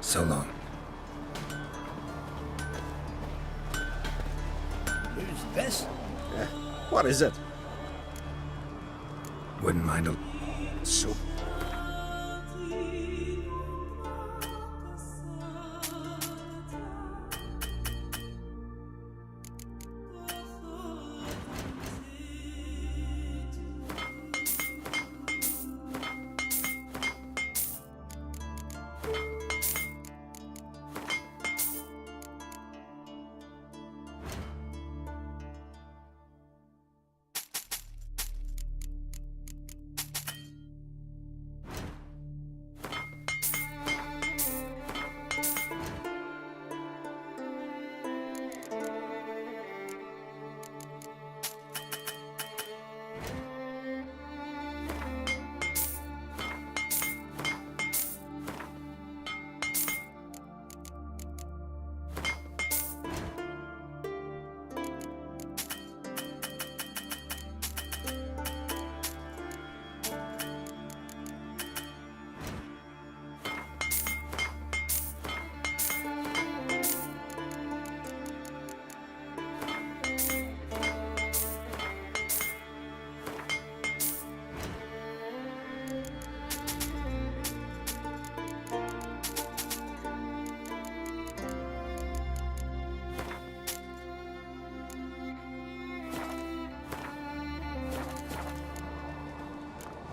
So long. Who's this? What is it? Wouldn't mind a Soup.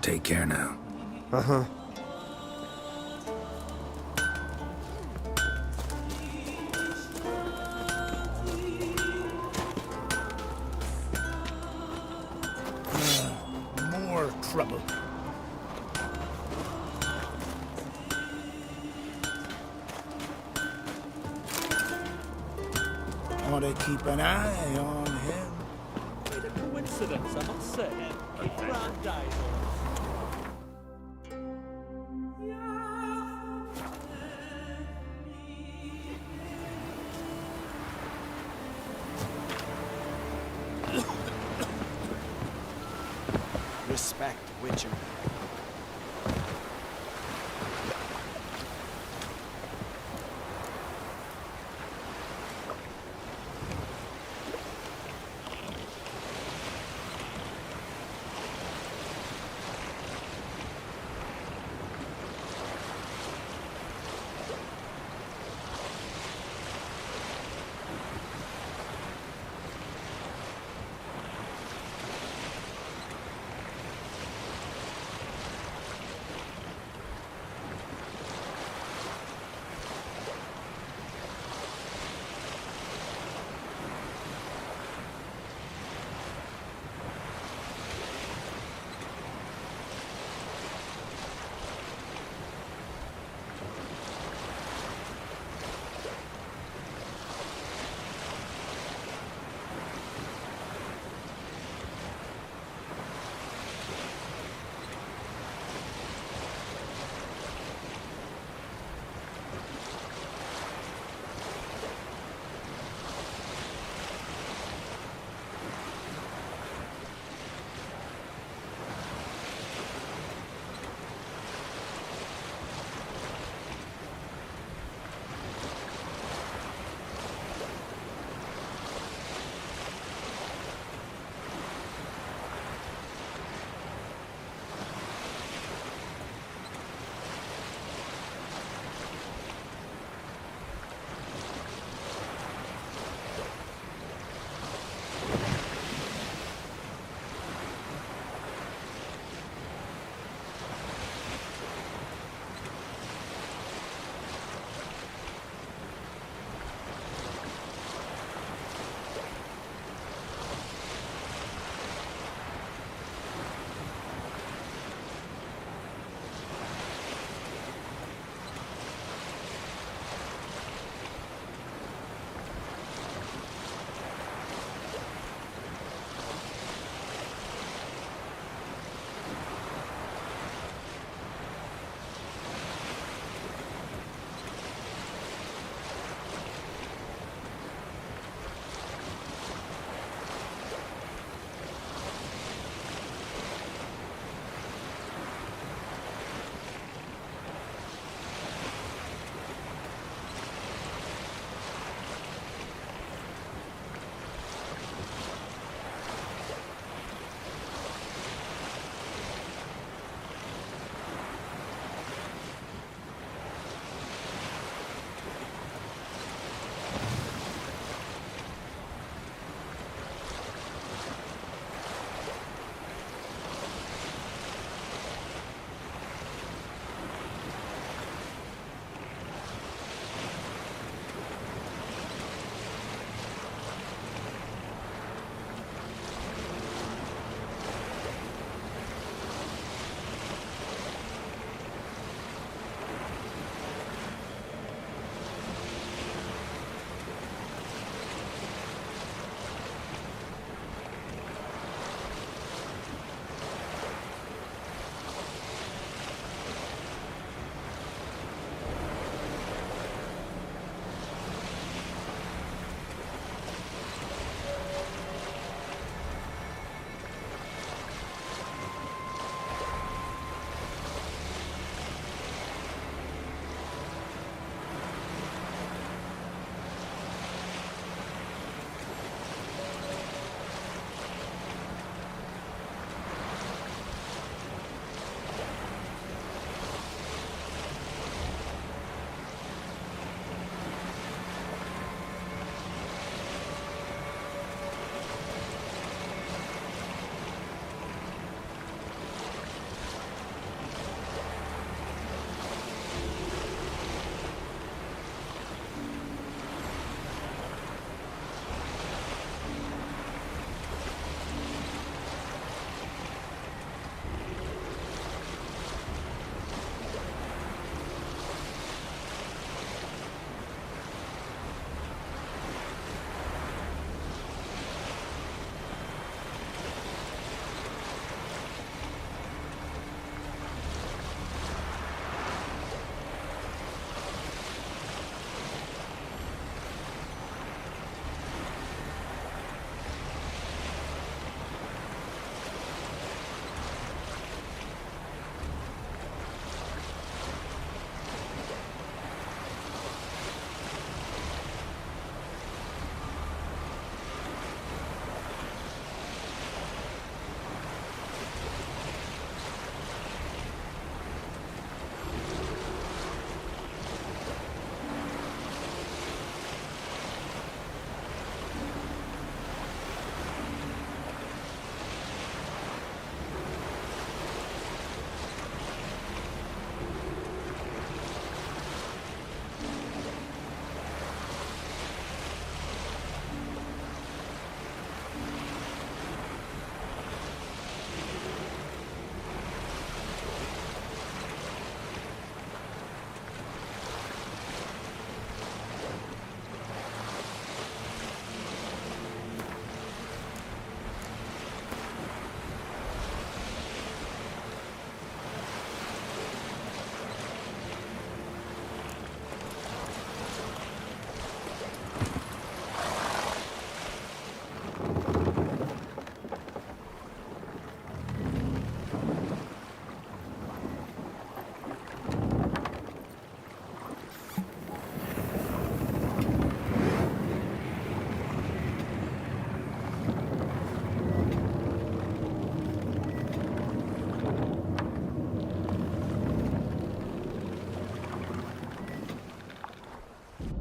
Take care now. Uh-huh. More trouble. Ought to keep an eye on him. Quite a coincidence, I must say. A grand idol. Respect, Witcher.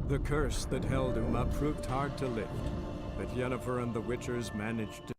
The curse that held Uma proved hard to lift, but Yennefer and the Witchers managed to.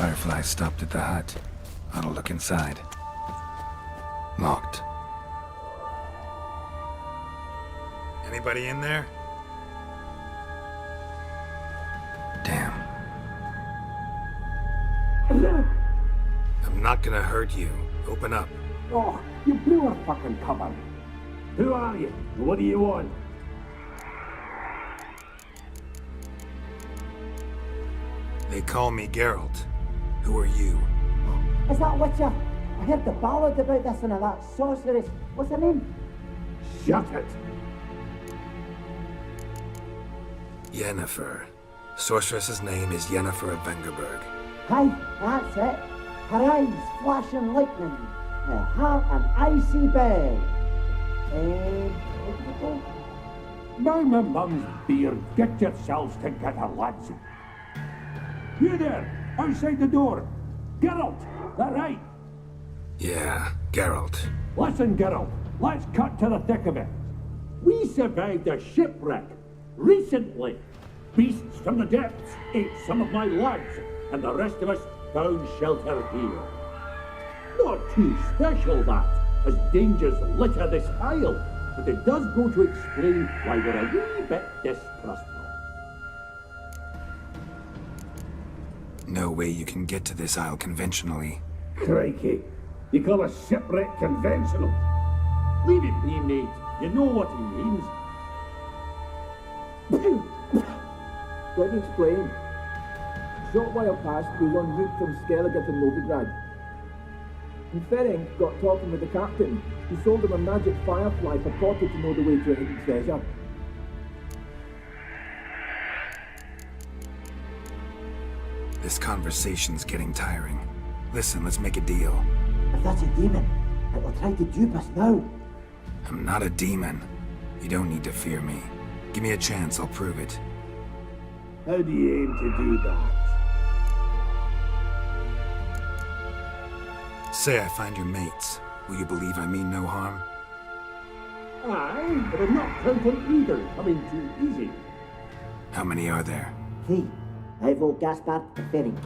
Firefly stopped at the hut. I'll look inside. Locked. Anybody in there? Damn. I'm not gonna hurt you. Open up. Oh, you blew our fucking cover. Who are you? What do you want? They call me Geralt. Who are you? Is that Witcher? I heard the ballad about this and that sorceress. What's her name? Shut it! Yennefer. Sorceress's name is Yennefer of Vengerberg. Aye, that's it. Her eyes flashing lightning. Her heart an icy bed. Now my mum's beard, get yourselves together, lads. You there, outside the door. Geralt, that right? Yeah, Geralt. Listen, Geralt, let's cut to the thick of it. We survived a shipwreck recently. Beasts from the depths ate some of my lads, and the rest of us found shelter here. Not too special, that, as dangers litter this isle. but it does go to explain why we're a wee bit distrustful. No way you can get to this isle conventionally. Crikey, you call a shipwreck conventional? Leave it be, mate. You know what he means. Let me explain. A short while past, we was en route from Skellige to Novigrad. And Ferenc got talking with the captain, who sold him a magic firefly purported to know the way to a hidden treasure. This conversation's getting tiring. Listen, let's make a deal. If that's a demon, it will try to dupe us now. I'm not a demon. You don't need to fear me. Give me a chance, I'll prove it. How do you aim to do that? Say I find your mates. Will you believe I mean no harm? Aye, but I'm not counting either coming too easy. How many are there? 3. Ivo, Gaspard, and Ferenc.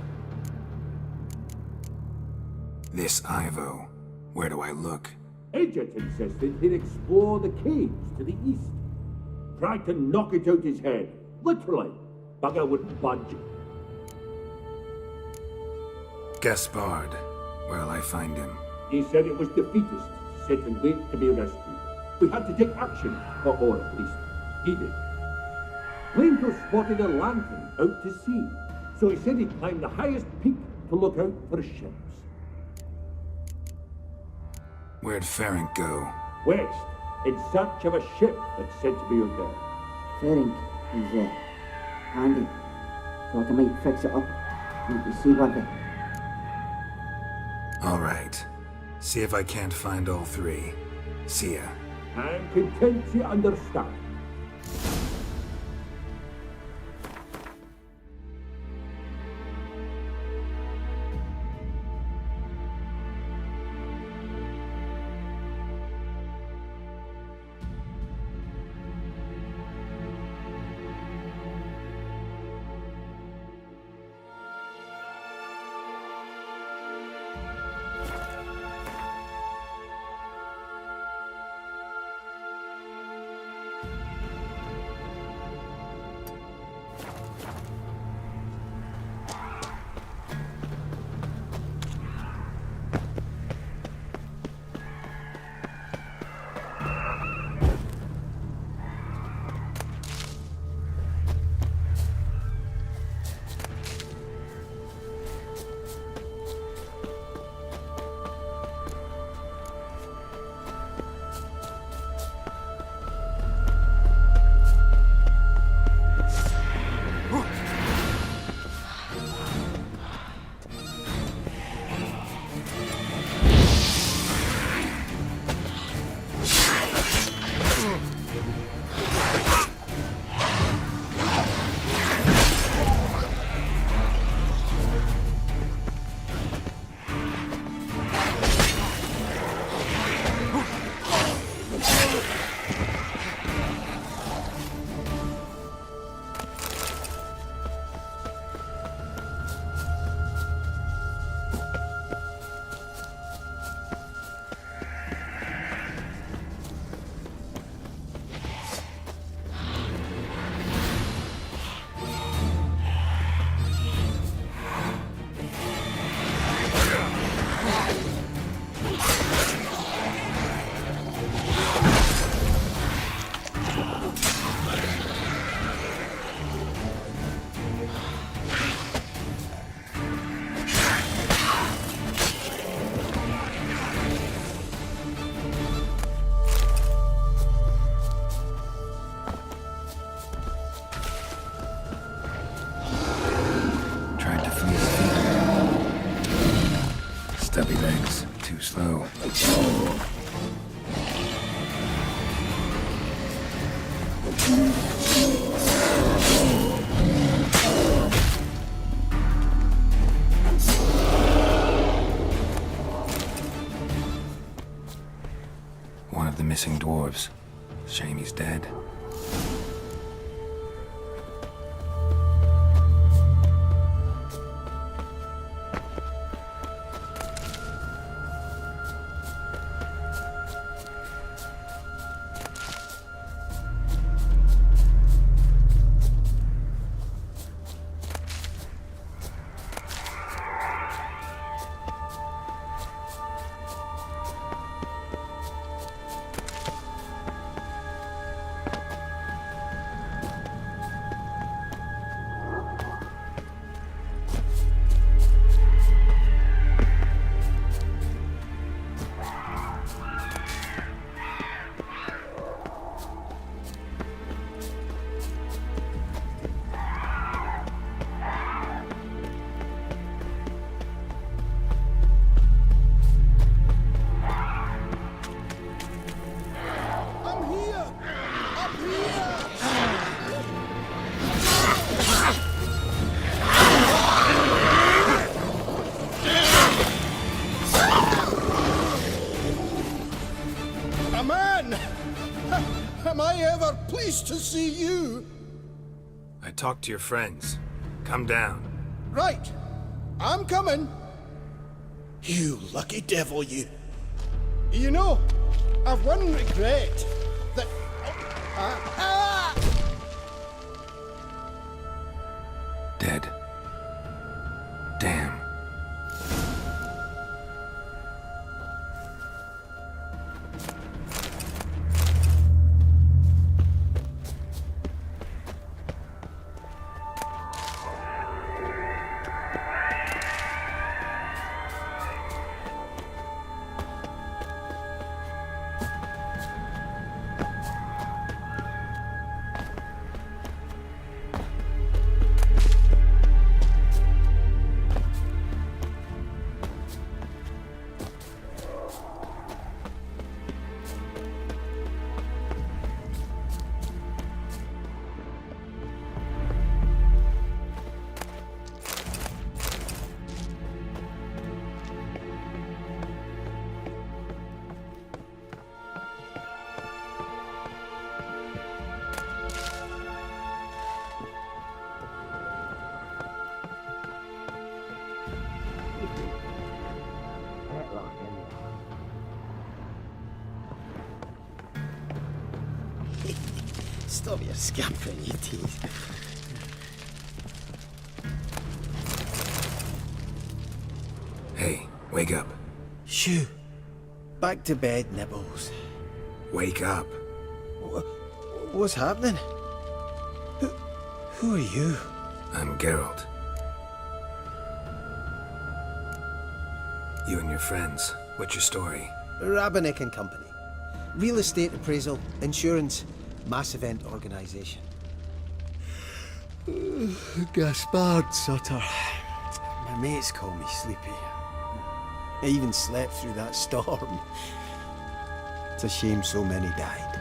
This Ivo. Where do I look? Agent insisted he'd explore the caves to the east. Tried to knock it out his head. Literally. Bugger wouldn't budge. Gaspard. Where'll I find him? He said it was defeatist, sit and wait to be rescued. We had to take action, or at least he did. Plainto spotted a lantern out to sea, so he said he'd climb the highest peak to look out for ships. Where'd Ferenc go? West, in search of a ship that's said to be out there. Ferenc is handy. Thought I might fix it up. Need to see what they... All right. See if I can't find all 3. See ya. I'm content you understand. Stubby legs. Too slow. One of the missing dwarves. Shame he's dead. I ever pleased to see you? I talked to your friends. Come down. Right. I'm coming. You lucky devil, you. You know, I've one regret. That... Dead. Damn. Stop your scampering, you tease. Hey, wake up. Shoo. Back to bed, Nibbles. Wake up. What's happening? Who are you? I'm Geralt. You and your friends, what's your story? Rabenik and Company. Real estate appraisal, insurance, mass event organisation. Gaspard Sutter. My mates call me Sleepy. I even slept through that storm. It's a shame so many died.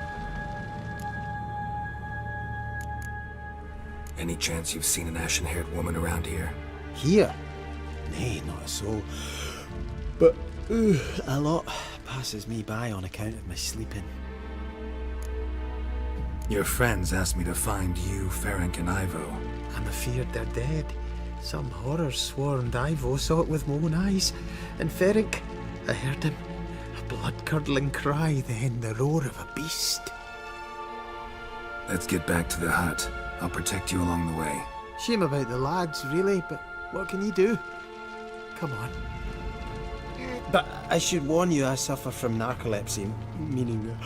Any chance you've seen an ashen-haired woman around here? Here? Nay, not a soul. But a lot passes me by on account of my sleeping. Your friends asked me to find you, Ferenc, and Ivo. I'm afeard they're dead. Some horrors swarmed Ivo, saw it with my own eyes. And Ferenc, I heard him. A blood-curdling cry, then the roar of a beast. Let's get back to the hut. I'll protect you along the way. Shame about the lads, really, but what can you do? Come on. But I should warn you, I suffer from narcolepsy, meaning...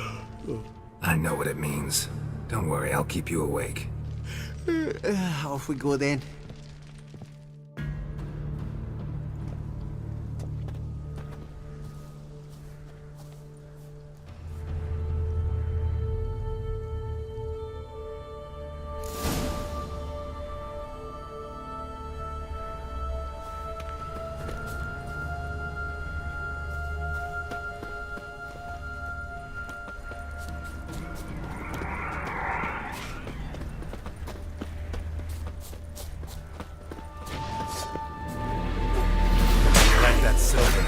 I know what it means. Don't worry, I'll keep you awake. Off we go then. That silver.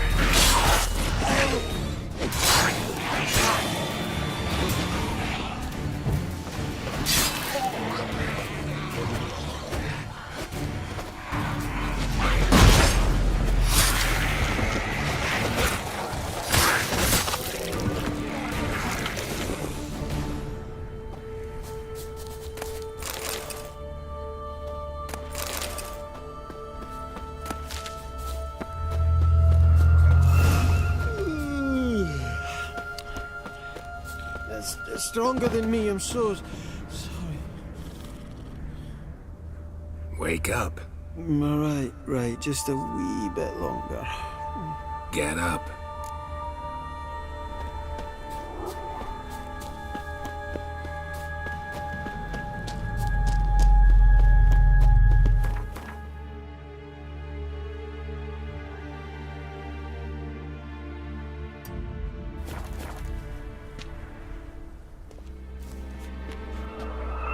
It's stronger than me, I'm so sorry. Wake up. Right, just a wee bit longer. Get up.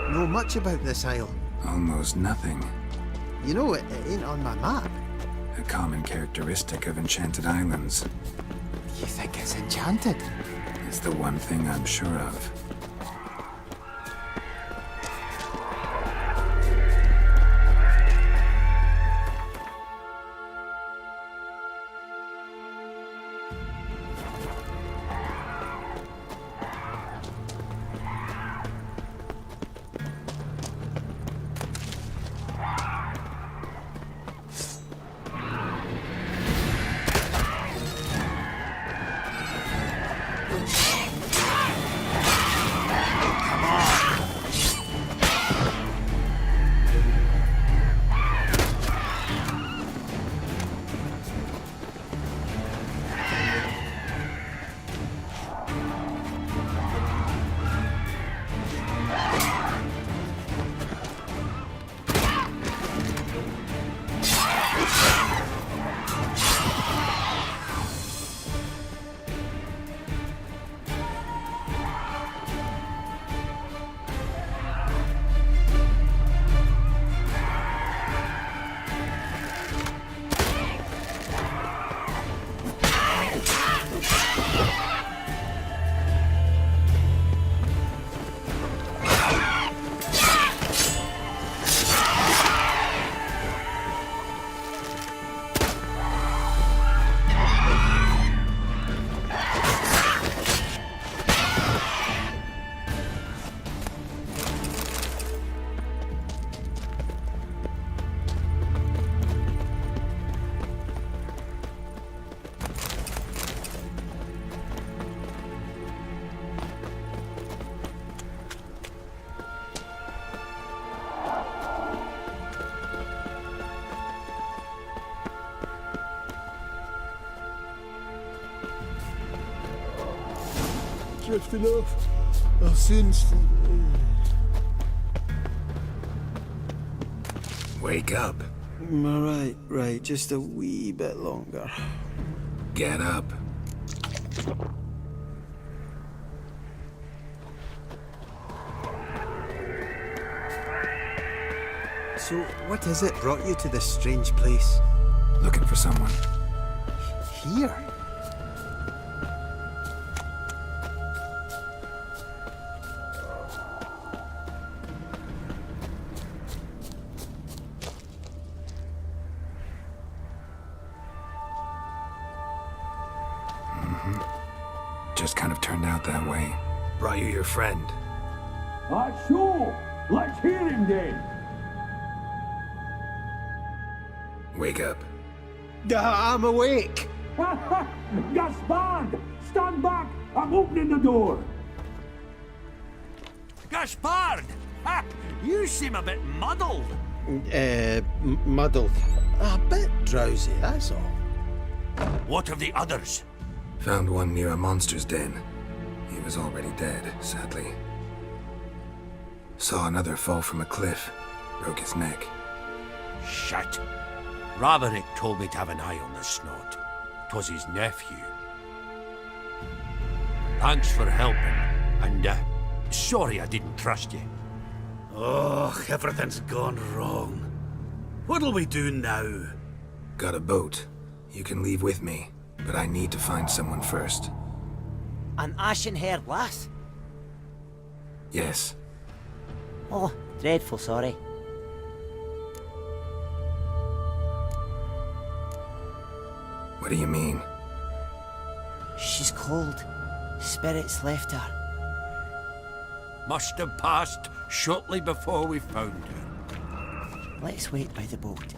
Know much about this isle? Almost nothing. You know, it ain't on my map. A common characteristic of enchanted islands. You think it's enchanted? It's the one thing I'm sure of. Drifting off. I'll soon sleep. Wake up. Right, just a wee bit longer. Get up. So, what is it brought you to this strange place? Looking for someone. Here? Just kind of turned out that way. Brought you your friend. Sure. Let's hear him then. Wake up. I'm awake! Gaspard! Stand back! I'm opening the door! Gaspard! Ha! You seem a bit muddled. Muddled. A bit drowsy, that's all. What of the others? Found one near a monster's den. He was already dead, sadly. Saw another fall from a cliff. Broke his neck. Shit. Raverick told me to have an eye on the snot. 'Twas his nephew. Thanks for helping, and sorry I didn't trust you. Oh, everything's gone wrong. What'll we do now? Got a boat. You can leave with me, but I need to find someone first. An ashen-haired lass? Yes. Oh, dreadful sorry. What do you mean? She's cold. Spirits left her. Must have passed shortly before we found her. Let's wait by the boat.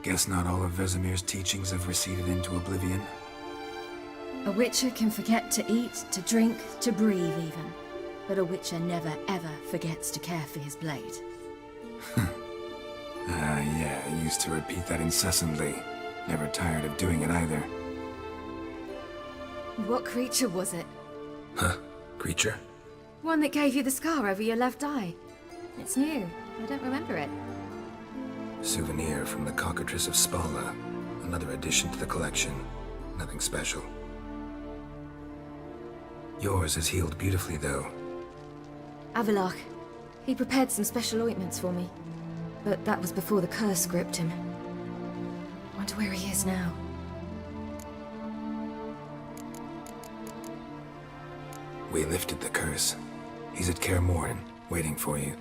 Guess not all of Vesemir's teachings have receded into oblivion. A Witcher can forget to eat, to drink, to breathe even. But a Witcher never ever forgets to care for his blade. Yeah, I used to repeat that incessantly. Never tired of doing it either. What creature was it? Huh? Creature? One that gave you the scar over your left eye. It's new. I don't remember it. Souvenir from the Cockatrice of Spala. Another addition to the collection. Nothing special. Yours has healed beautifully, though. Avallac'h. He prepared some special ointments for me. But that was before the curse gripped him. Wonder where he is now. We lifted the curse. He's at Kaer Morhen, waiting for you.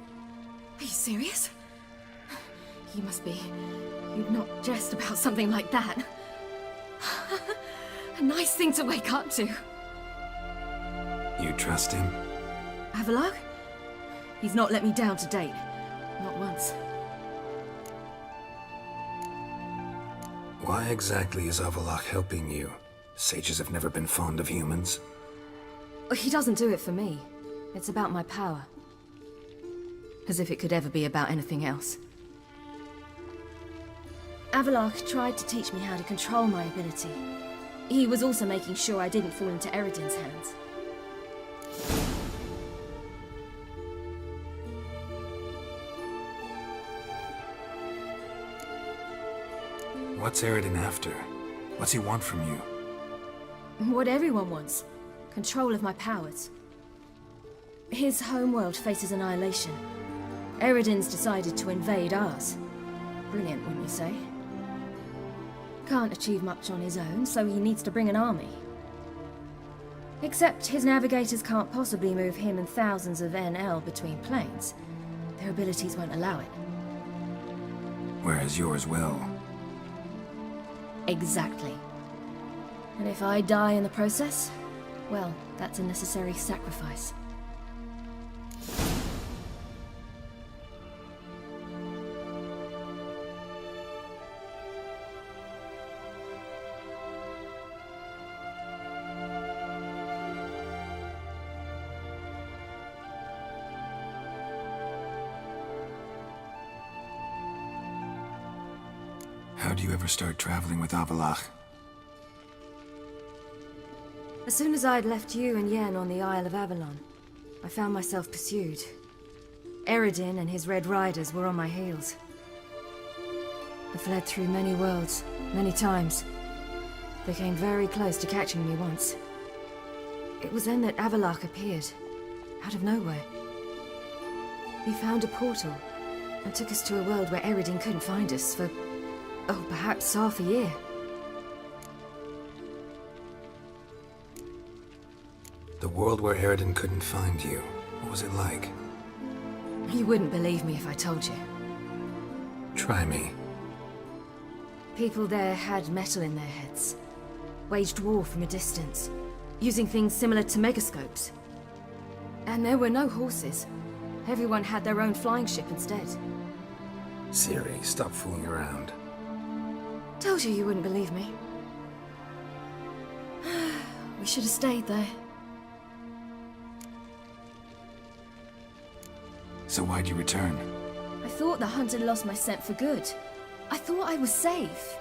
Are you serious? You must be. You'd not jest about something like that. A nice thing to wake up to. You trust him? Avallac'h? He's not let me down to date. Not once. Why exactly is Avallac'h helping you? Sages have never been fond of humans. He doesn't do it for me. It's about my power. As if it could ever be about anything else. Avallac'h tried to teach me how to control my ability. He was also making sure I didn't fall into Eredin's hands. What's Eredin after? What's he want from you? What everyone wants. Control of my powers. His homeworld faces annihilation. Eredin's decided to invade ours. Brilliant, wouldn't you say? Can't achieve much on his own, so he needs to bring an army. Except his navigators can't possibly move him and thousands of NL between planes. Their abilities won't allow it. Whereas yours will. Exactly. And if I die in the process, well, that's a necessary sacrifice. How'd you ever start traveling with Avallac'h? As soon as I'd left you and Yen on the Isle of Avalon, I found myself pursued. Eredin and his Red Riders were on my heels. I fled through many worlds, many times. They came very close to catching me once. It was then that Avallac'h appeared, out of nowhere. He found a portal, and took us to a world where Eredin couldn't find us for, oh, perhaps half a year. The world where Eredin couldn't find you. What was it like? You wouldn't believe me if I told you. Try me. People there had metal in their heads. Waged war from a distance, using things similar to megascopes. And there were no horses. Everyone had their own flying ship instead. Ciri, stop fooling around. Told you wouldn't believe me. We should have stayed there. So why'd you return? I thought the hunt had lost my scent for good. I thought I was safe.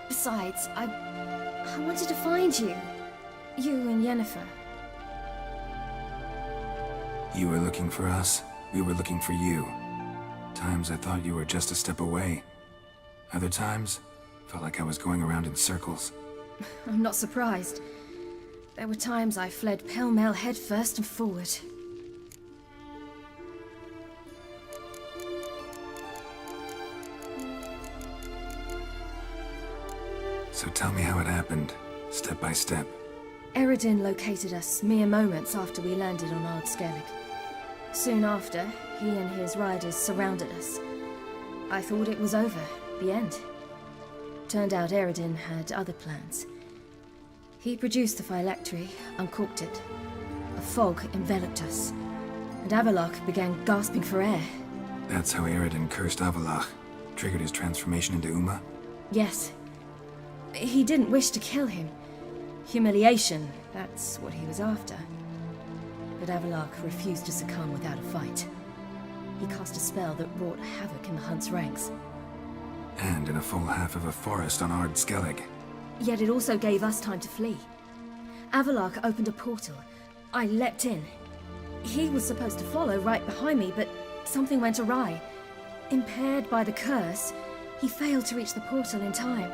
Besides, I wanted to find you. You and Yennefer. You were looking for us, we were looking for you. Times I thought you were just a step away. Other times, felt like I was going around in circles. I'm not surprised. There were times I fled pell-mell head first and forward. So tell me how it happened, step by step. Eredin located us mere moments after we landed on Ard Skellig. Soon after, he and his riders surrounded us. I thought it was over, the end. Turned out Eredin had other plans. He produced the phylactery, uncorked it. A fog enveloped us, and Avallac'h began gasping for air. That's how Eredin cursed Avallac'h. triggered his transformation into Uma? Yes. He didn't wish to kill him. Humiliation, that's what he was after. But Avallac'h refused to succumb without a fight. He cast a spell that wrought havoc in the Hunt's ranks. And in a full half of a forest on Ard Skellig. Yet it also gave us time to flee. Avallac'h opened a portal. I leapt in. He was supposed to follow right behind me, but something went awry. Impaired by the curse, he failed to reach the portal in time.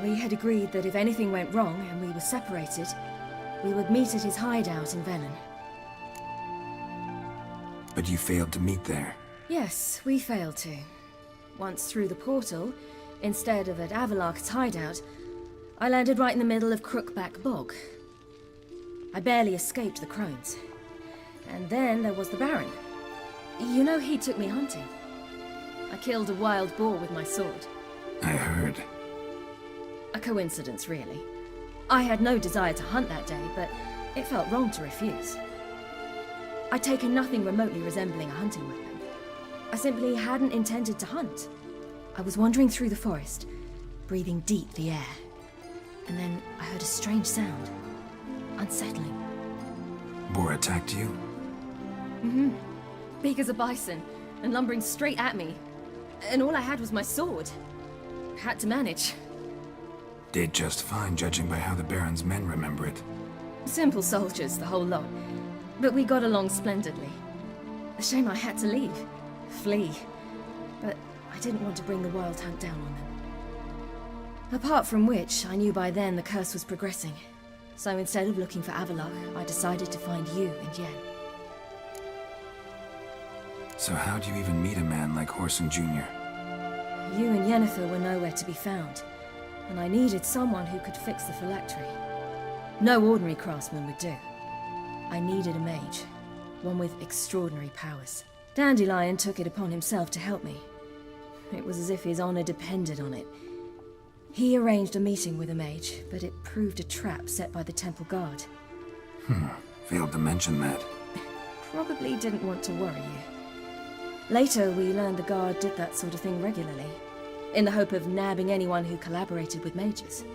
We had agreed that if anything went wrong and we were separated, we would meet at his hideout in Velen. But you failed to meet there. Yes, we failed to. Once through the portal, instead of at Avallac'h's hideout, I landed right in the middle of Crookback Bog. I barely escaped the crones. And then there was the Baron. You know, he took me hunting. I killed a wild boar with my sword. I heard. A coincidence, really. I had no desire to hunt that day, but it felt wrong to refuse. I'd taken nothing remotely resembling a hunting weapon. I simply hadn't intended to hunt. I was wandering through the forest, breathing deep the air. And then I heard a strange sound. Unsettling. Boar attacked you? Mm-hmm. Big as a bison, and lumbering straight at me. And all I had was my sword. Had to manage. Did just fine, judging by how the Baron's men remember it. Simple soldiers, the whole lot. But we got along splendidly. A shame I had to leave. Flee. But I didn't want to bring the Wild Hunt down on them. Apart from which, I knew by then the curse was progressing. So instead of looking for Avallac'h, I decided to find you and Yen. So how'd you even meet a man like Whoreson Jr.? You and Yennefer were nowhere to be found, and I needed someone who could fix the phylactery. No ordinary craftsman would do. I needed a mage, one with extraordinary powers. Dandelion took it upon himself to help me. It was as if his honor depended on it. He arranged a meeting with a mage, but it proved a trap set by the temple guard. Failed to mention that. Probably didn't want to worry you. Later, we learned the guard did that sort of thing regularly, in the hope of nabbing anyone who collaborated with mages.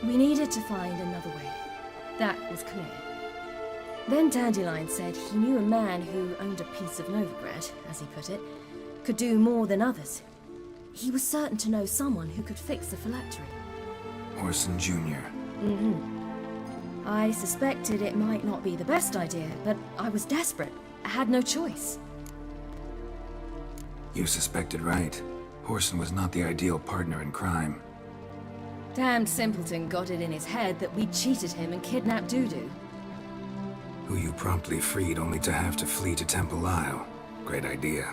We needed to find another way. That was clear. Then Dandelion said he knew a man who owned a piece of Novigrad, as he put it, could do more than others. He was certain to know someone who could fix the phylactery. Whoreson Jr. Mm-hmm. I suspected it might not be the best idea, but I was desperate. I had no choice. You suspected right. Whoreson was not the ideal partner in crime. Damned simpleton got it in his head that we'd cheated him and kidnapped Dudu. Who you promptly freed only to have to flee to Temple Isle. Great idea.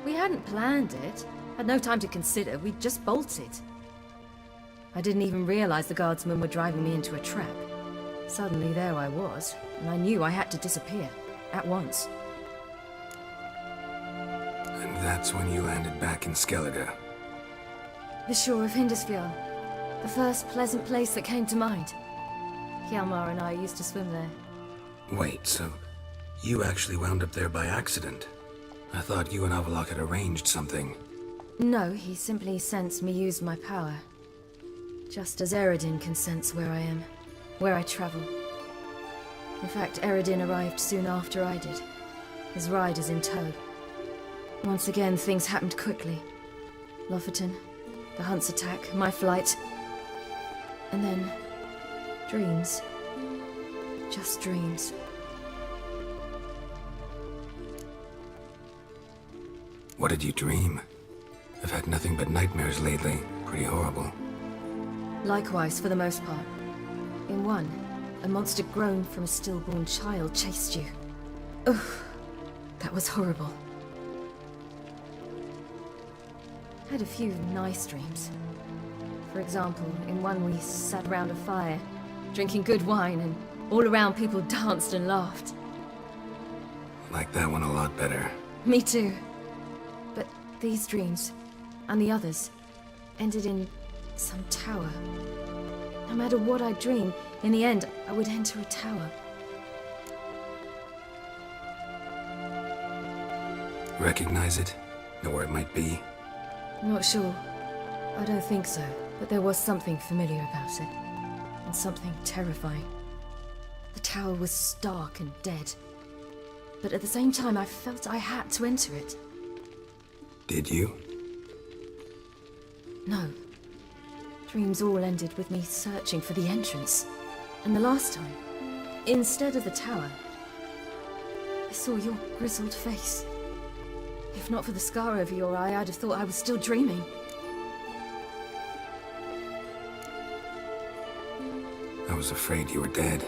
We hadn't planned it. Had no time to consider. We just bolted. I didn't even realize the guardsmen were driving me into a trap. Suddenly there I was, and I knew I had to disappear. At once. And that's when you landed back in Skellige. The shore of Hindisfjord. The first pleasant place that came to mind. Hjalmar and I used to swim there. Wait, so you actually wound up there by accident? I thought you and Avallac'h had arranged something. No, he simply sensed me use my power. Just as Eredin can sense where I am, where I travel. In fact, Eredin arrived soon after I did, his riders in tow. Once again, things happened quickly. Lofoten, the Hunt's attack, my flight. And then, dreams. Just dreams. What did you dream? I've had nothing but nightmares lately. Pretty horrible. Likewise, for the most part. In one, a monster grown from a stillborn child chased you. Ugh, that was horrible. Had a few nice dreams. For example, in one we sat around a fire, drinking good wine, and all around people danced and laughed. Like that one a lot better. Me too. But these dreams, and the others, ended in some tower. No matter what I dreamed, in the end, I would enter a tower. Recognize it? Know where it might be? Not sure. I don't think so, but there was something familiar about it. And something terrifying. The tower was stark and dead. But at the same time, I felt I had to enter it. Did you? No. Dreams all ended with me searching for the entrance. And the last time, instead of the tower, I saw your grizzled face. If not for the scar over your eye, I'd have thought I was still dreaming. I was afraid you were dead.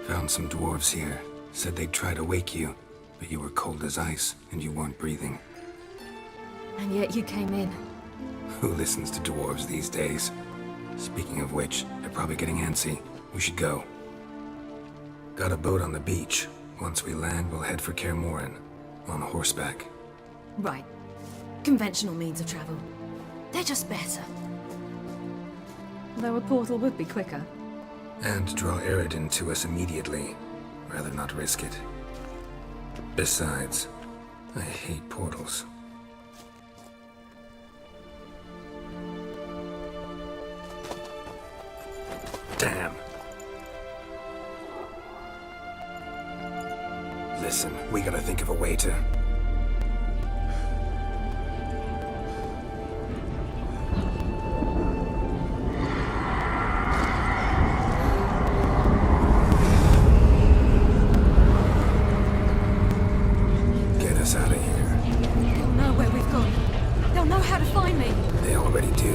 Found some dwarves here. Said they'd try to wake you, but you were cold as ice and you weren't breathing. And yet you came in. Who listens to dwarves these days? Speaking of which, they're probably getting antsy. We should go. Got a boat on the beach. Once we land, we'll head for Kaer Morhen. On horseback. Right. Conventional means of travel. They're just better. Though a portal would be quicker. And draw Eredin to us immediately. Rather not risk it. Besides, I hate portals. Damn. Listen, we gotta think of a way to... Get us out of here. They'll know where we've gone. They'll know how to find me. They already do.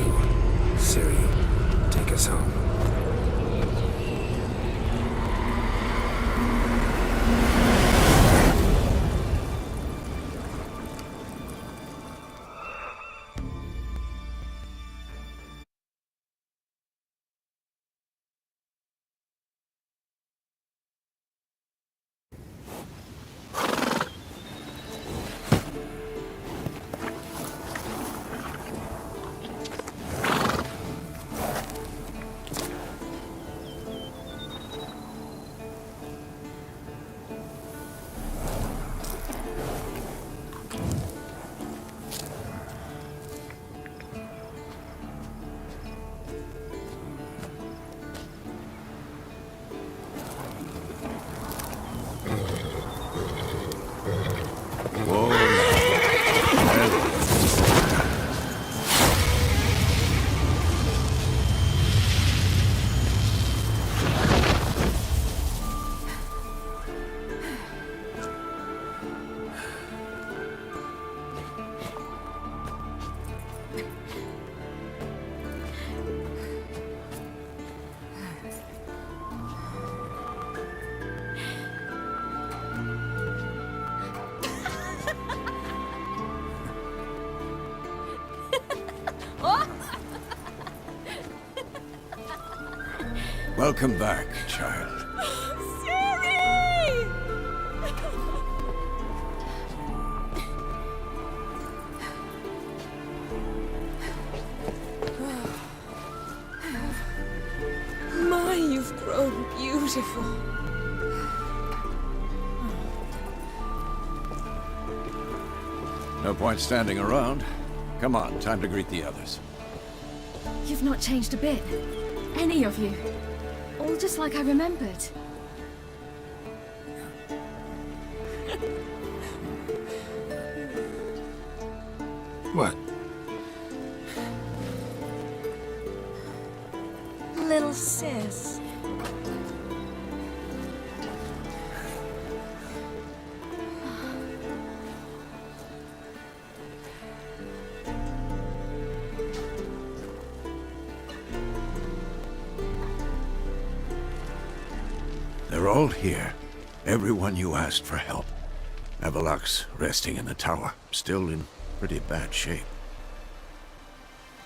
Ciri, take us home. Welcome back, child. Ciri! My, you've grown beautiful. No point standing around. Come on, time to greet the others. You've not changed a bit. Any of you. All just like I remembered. What? Little sis. They're all here. Everyone you asked for help. Avallac'h's resting in the tower, still in pretty bad shape.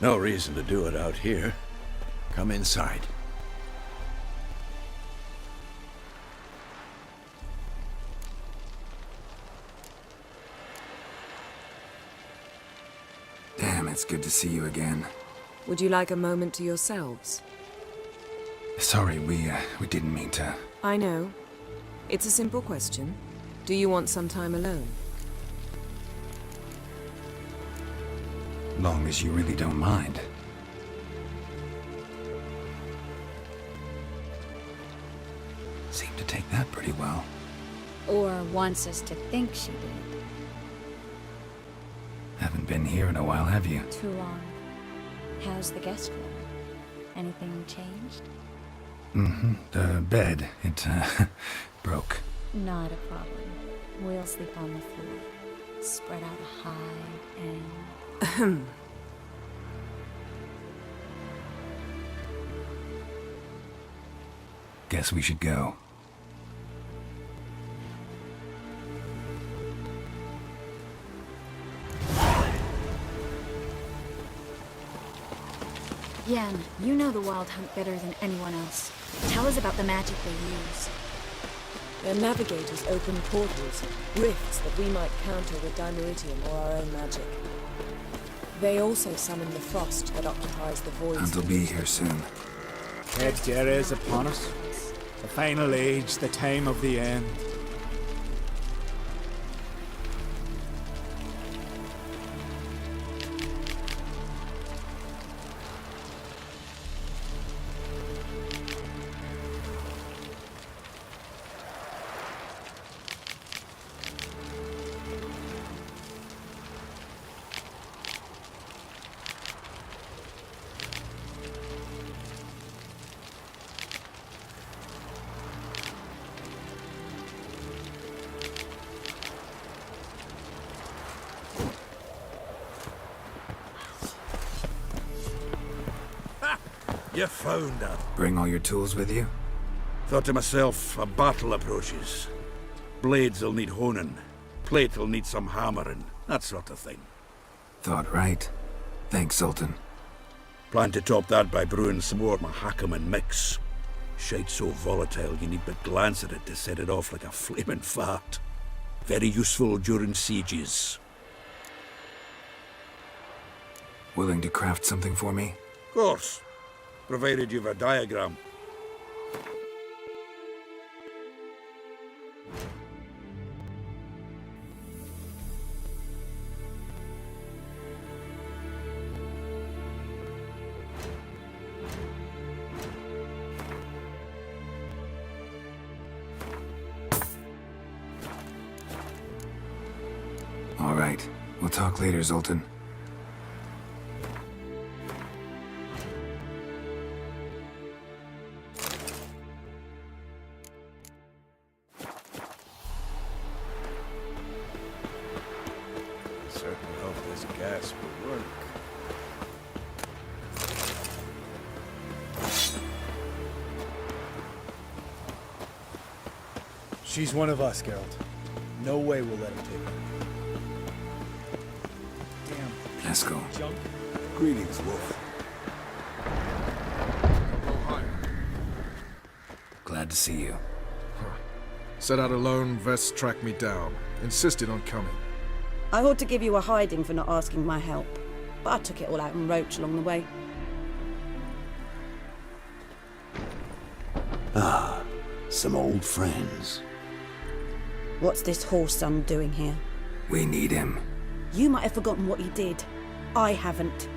No reason to do it out here. Come inside. Damn, it's good to see you again. Would you like a moment to yourselves? Sorry, we didn't mean to... I know. It's a simple question. Do you want some time alone? Long as you really don't mind. Seemed to take that pretty well. Or wants us to think she did. Haven't been here in a while, have you? Too long. How's the guest room? Anything changed? Mm-hmm. The bed, it, broke. Not a problem. We'll sleep on the floor. Spread out a hide and... Guess we should go. Yen, you know the Wild Hunt better than anyone else. Tell us about the magic they use. Their navigators open portals, rifts that we might counter with Dimeritium or our own magic. They also summon the frost that occupies the voids. Hunt will be here soon. Headgear is upon us. The final age, the time of the end. You found her. Bring all your tools with you? Thought to myself, a battle approaches. Blades'll need honing. Plate'll need some hammering. That sort of thing. Thought right. Thanks, Sultan. Plan to top that by brewing some more Mahakaman mix. Shite so volatile you need but glance at it to set it off like a flaming fart. Very useful during sieges. Willing to craft something for me? Of course. Provided you've a diagram. All right. We'll talk later, Zoltan. Certainly hope this gas will work. She's one of us, Geralt. No way we'll let him take her. Damn. Eskel. Junk. Greetings, Wolf. Glad to see you. Set out alone, Vess tracked me down. Insisted on coming. I ought to give you a hiding for not asking my help, but I took it all out in Roach along the way. Ah, some old friends. What's this horse son doing here? We need him. You might have forgotten what he did. I haven't.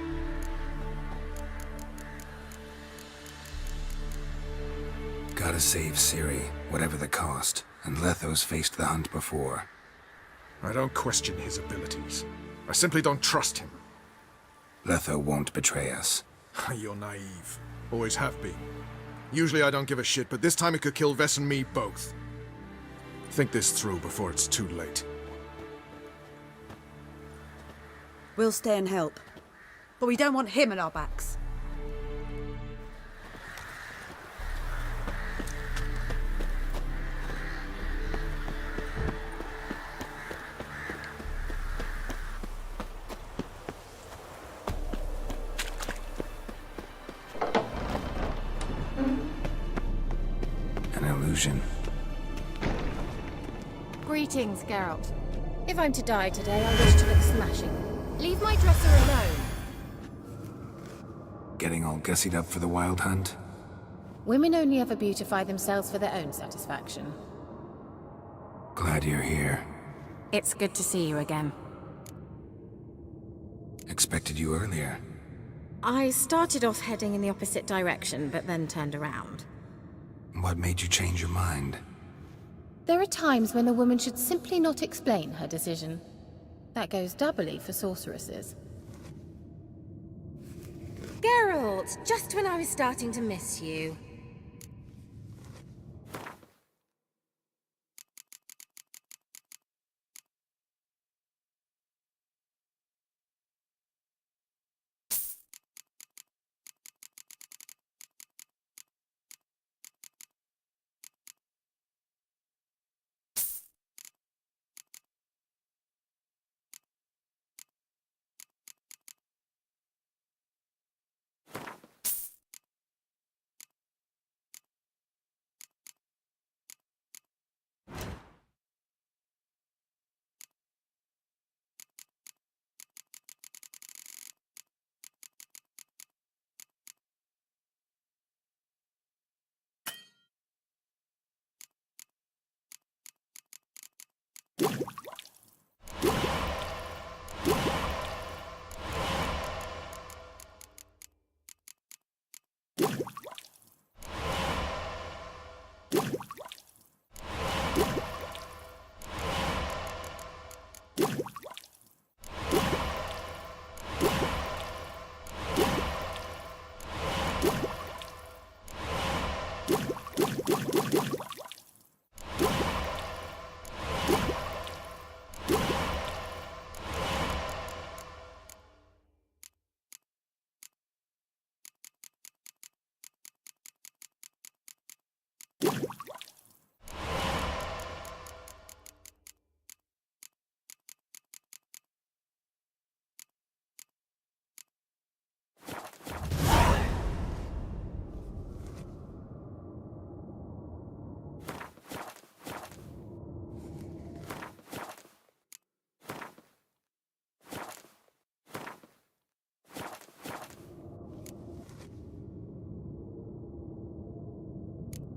Gotta save Ciri, whatever the cost. And Letho's faced the hunt before. I don't question his abilities. I simply don't trust him. Letho won't betray us. You're naive. Always have been. Usually I don't give a shit, but this time it could kill Vess and me both. Think this through before it's too late. We'll stay and help. But we don't want him at our backs. An illusion. Greetings, Geralt. If I'm to die today, I wish to look smashing. Leave my dresser alone. Getting all gussied up for the Wild Hunt? Women only ever beautify themselves for their own satisfaction. Glad you're here. It's good to see you again. expected you earlier. I started off heading in the opposite direction, but then turned around. What made you change your mind? There are times when a woman should simply not explain her decision. That goes doubly for sorceresses. Geralt, just when I was starting to miss you.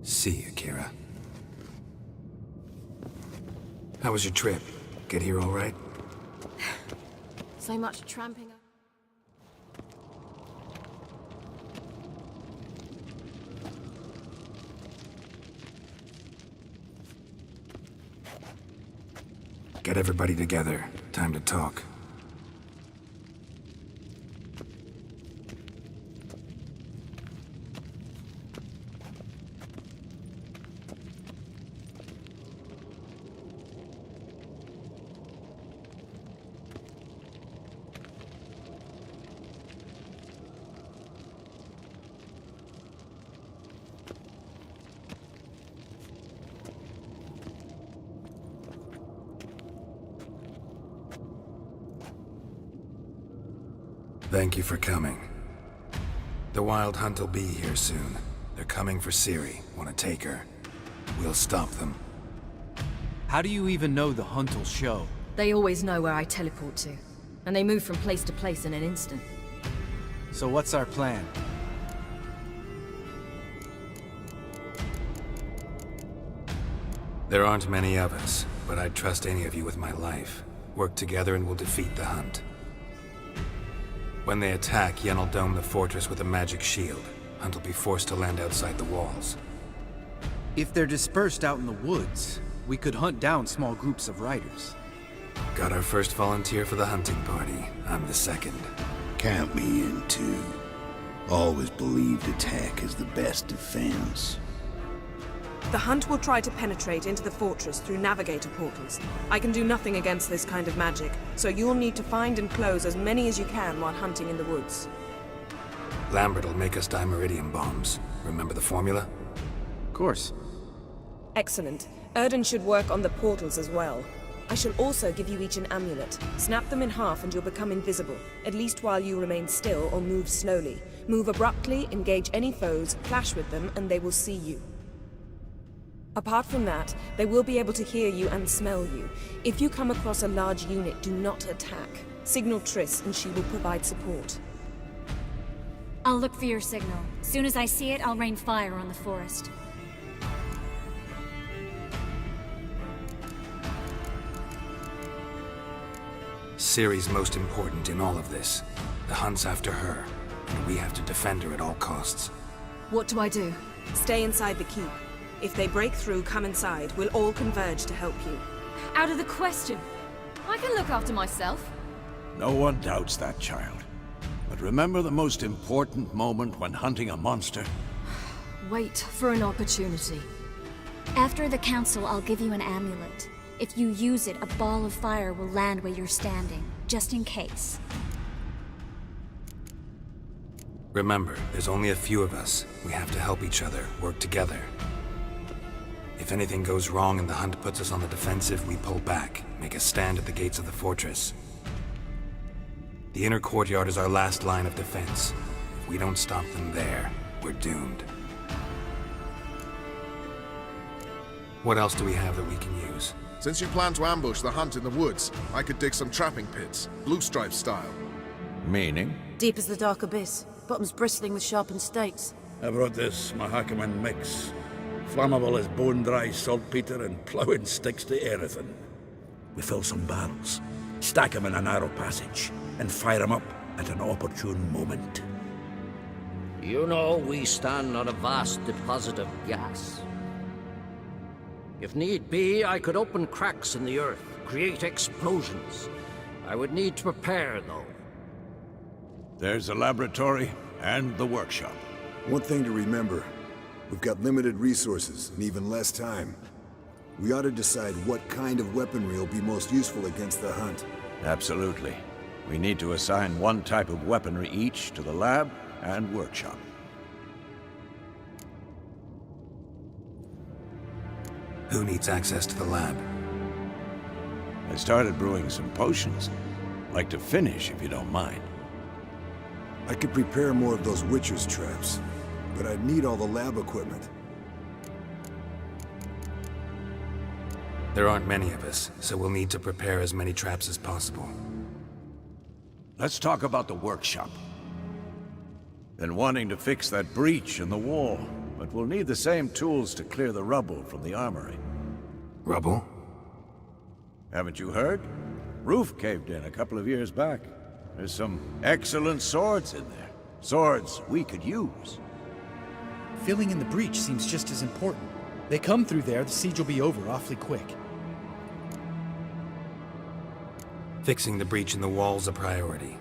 See you, Kira. How was your trip? Get here all right? So much tramping. Get everybody together. Time to talk. Thank you for coming. The Wild Hunt will be here soon. They're coming for Ciri. Want to take her? We'll stop them. How do you even know the Hunt will show? They always know where I teleport to, and they move from place to place in an instant. So what's our plan? There aren't many of us, but I'd trust any of you with my life. Work together and we'll defeat the Hunt. When they attack, Yen will dome the fortress with a magic shield. Hunt will be forced to land outside the walls. If they're dispersed out in the woods, we could hunt down small groups of riders. Got our first volunteer for the hunting party. I'm the second. Count me in too. Always believed attack is the best defense. The Hunt will try to penetrate into the fortress through navigator portals. I can do nothing against this kind of magic, so you'll need to find and close as many as you can while hunting in the woods. Lambert will make us dimeridium bombs. Remember the formula? Of course. Excellent. Erden should work on the portals as well. I shall also give you each an amulet. Snap them in half and you'll become invisible, at least while you remain still or move slowly. Move abruptly, engage any foes, clash with them, and they will see you. Apart from that, they will be able to hear you and smell you. If you come across a large unit, do not attack. Signal Triss and she will provide support. I'll look for your signal. Soon as I see it, I'll rain fire on the forest. Ciri's most important in all of this. The hunt's after her, and we have to defend her at all costs. What do I do? Stay inside the keep. If they break through, come inside. We'll all converge to help you. Out of the question. I can look after myself. No one doubts that, child. But remember the most important moment when hunting a monster? Wait for an opportunity. After the council, I'll give you an amulet. If you use it, a ball of fire will land where you're standing, just in case. Remember, there's only a few of us. We have to help each other, work together. If anything goes wrong and the hunt puts us on the defensive, we pull back, make a stand at the gates of the fortress. The inner courtyard is our last line of defense. If we don't stop them there, we're doomed. What else do we have that we can use? Since you plan to ambush the hunt in the woods, I could dig some trapping pits, blue stripe style. Meaning? Deep as the dark abyss, bottoms bristling with sharpened stakes. I brought this Mahakaman mix. Flammable as bone-dry saltpeter and ploughing sticks to anything. We fill some barrels, stack them in a narrow passage, and fire them up at an opportune moment. You know, we stand on a vast deposit of gas. If need be, I could open cracks in the earth, create explosions. I would need to prepare, though. There's the laboratory and the workshop. One thing to remember, we've got limited resources and even less time. We ought to decide what kind of weaponry will be most useful against the hunt. Absolutely. We need to assign one type of weaponry each to the lab and workshop. Who needs access to the lab? I started brewing some potions. Like to finish, if you don't mind. I could prepare more of those Witcher's traps, but I'd need all the lab equipment. There aren't many of us, so we'll need to prepare as many traps as possible. Let's talk about the workshop. Been wanting to fix that breach in the wall, but we'll need the same tools to clear the rubble from the armory. Rubble? Haven't you heard? Roof caved in a couple of years back. There's some excellent swords in there. Swords we could use. Filling in the breach seems just as important. They come through there, the siege will be over awfully quick. Fixing the breach in the wall's a priority.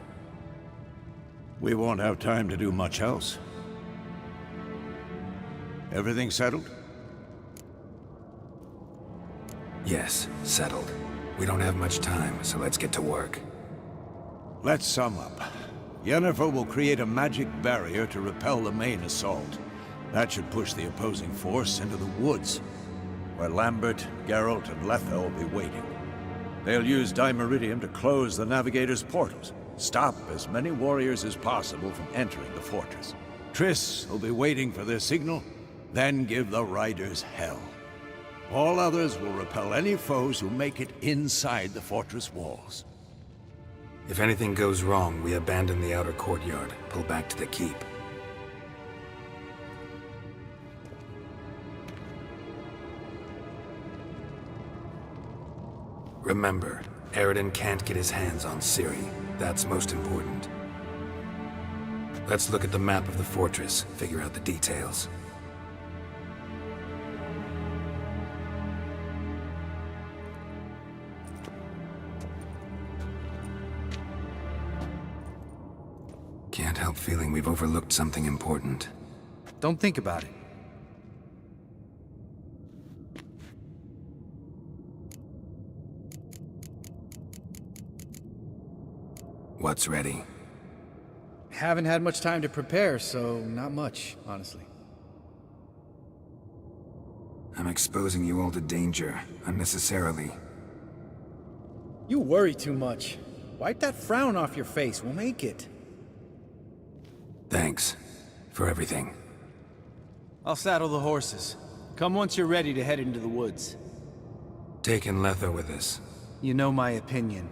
We won't have time to do much else. Everything settled? Yes, settled. We don't have much time, so let's get to work. Let's sum up. Yennefer will create a magic barrier to repel the main assault. That should push the opposing force into the woods, where Lambert, Geralt, and Letha will be waiting. They'll use Dimeridium to close the Navigator's portals, stop as many warriors as possible from entering the fortress. Triss will be waiting for their signal, then give the riders hell. All others will repel any foes who make it inside the fortress walls. If anything goes wrong, we abandon the outer courtyard, pull back to the keep. Remember, Eredin can't get his hands on Ciri. That's most important. Let's look at the map of the fortress, figure out the details. Can't help feeling we've overlooked something important. Don't think about it. What's ready? Haven't had much time to prepare, so not much, honestly. I'm exposing you all to danger, unnecessarily. You worry too much. Wipe that frown off your face, we'll make it. Thanks. For everything. I'll saddle the horses. Come once you're ready to head into the woods. Taking Letha with us. You know my opinion.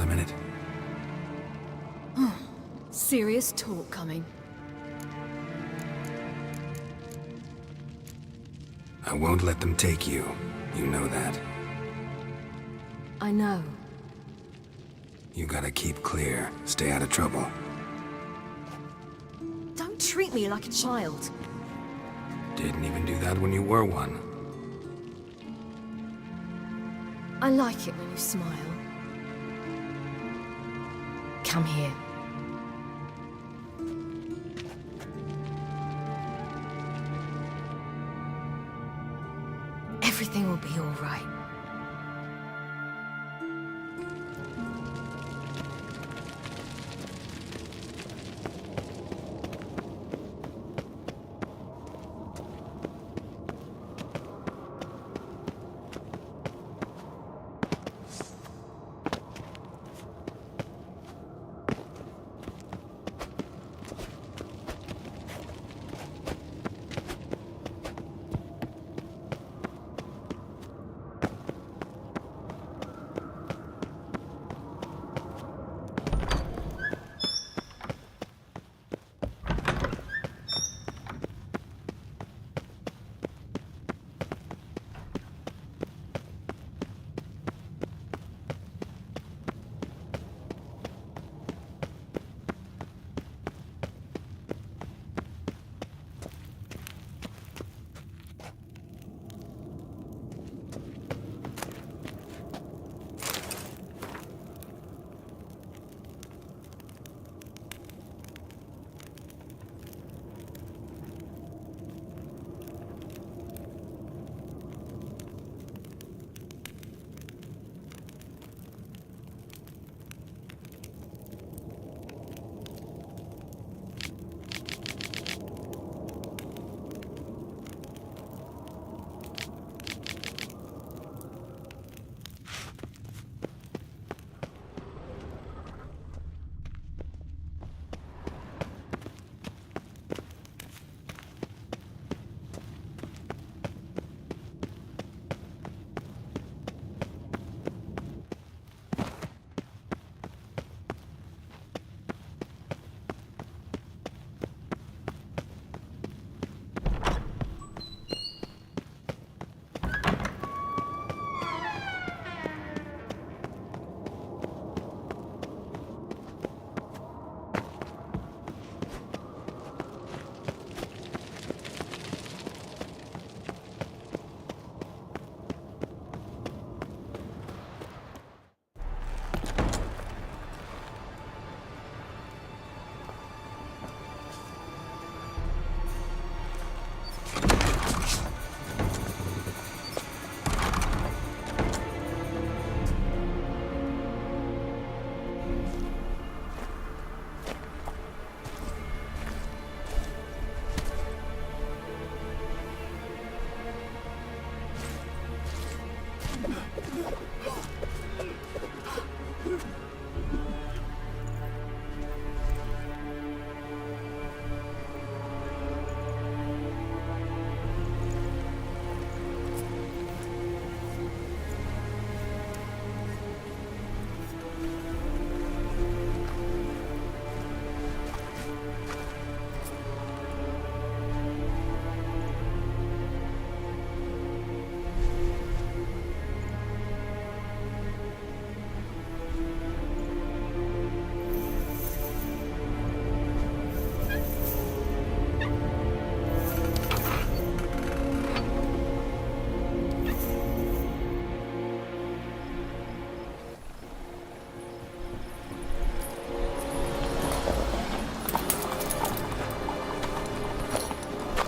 a minute? Serious talk coming. I won't let them take you. You know that. I know. You gotta keep clear. Stay out of trouble. Don't treat me like a child. Didn't even do that when you were one. I like it when you smile. Come here. Everything will be all right.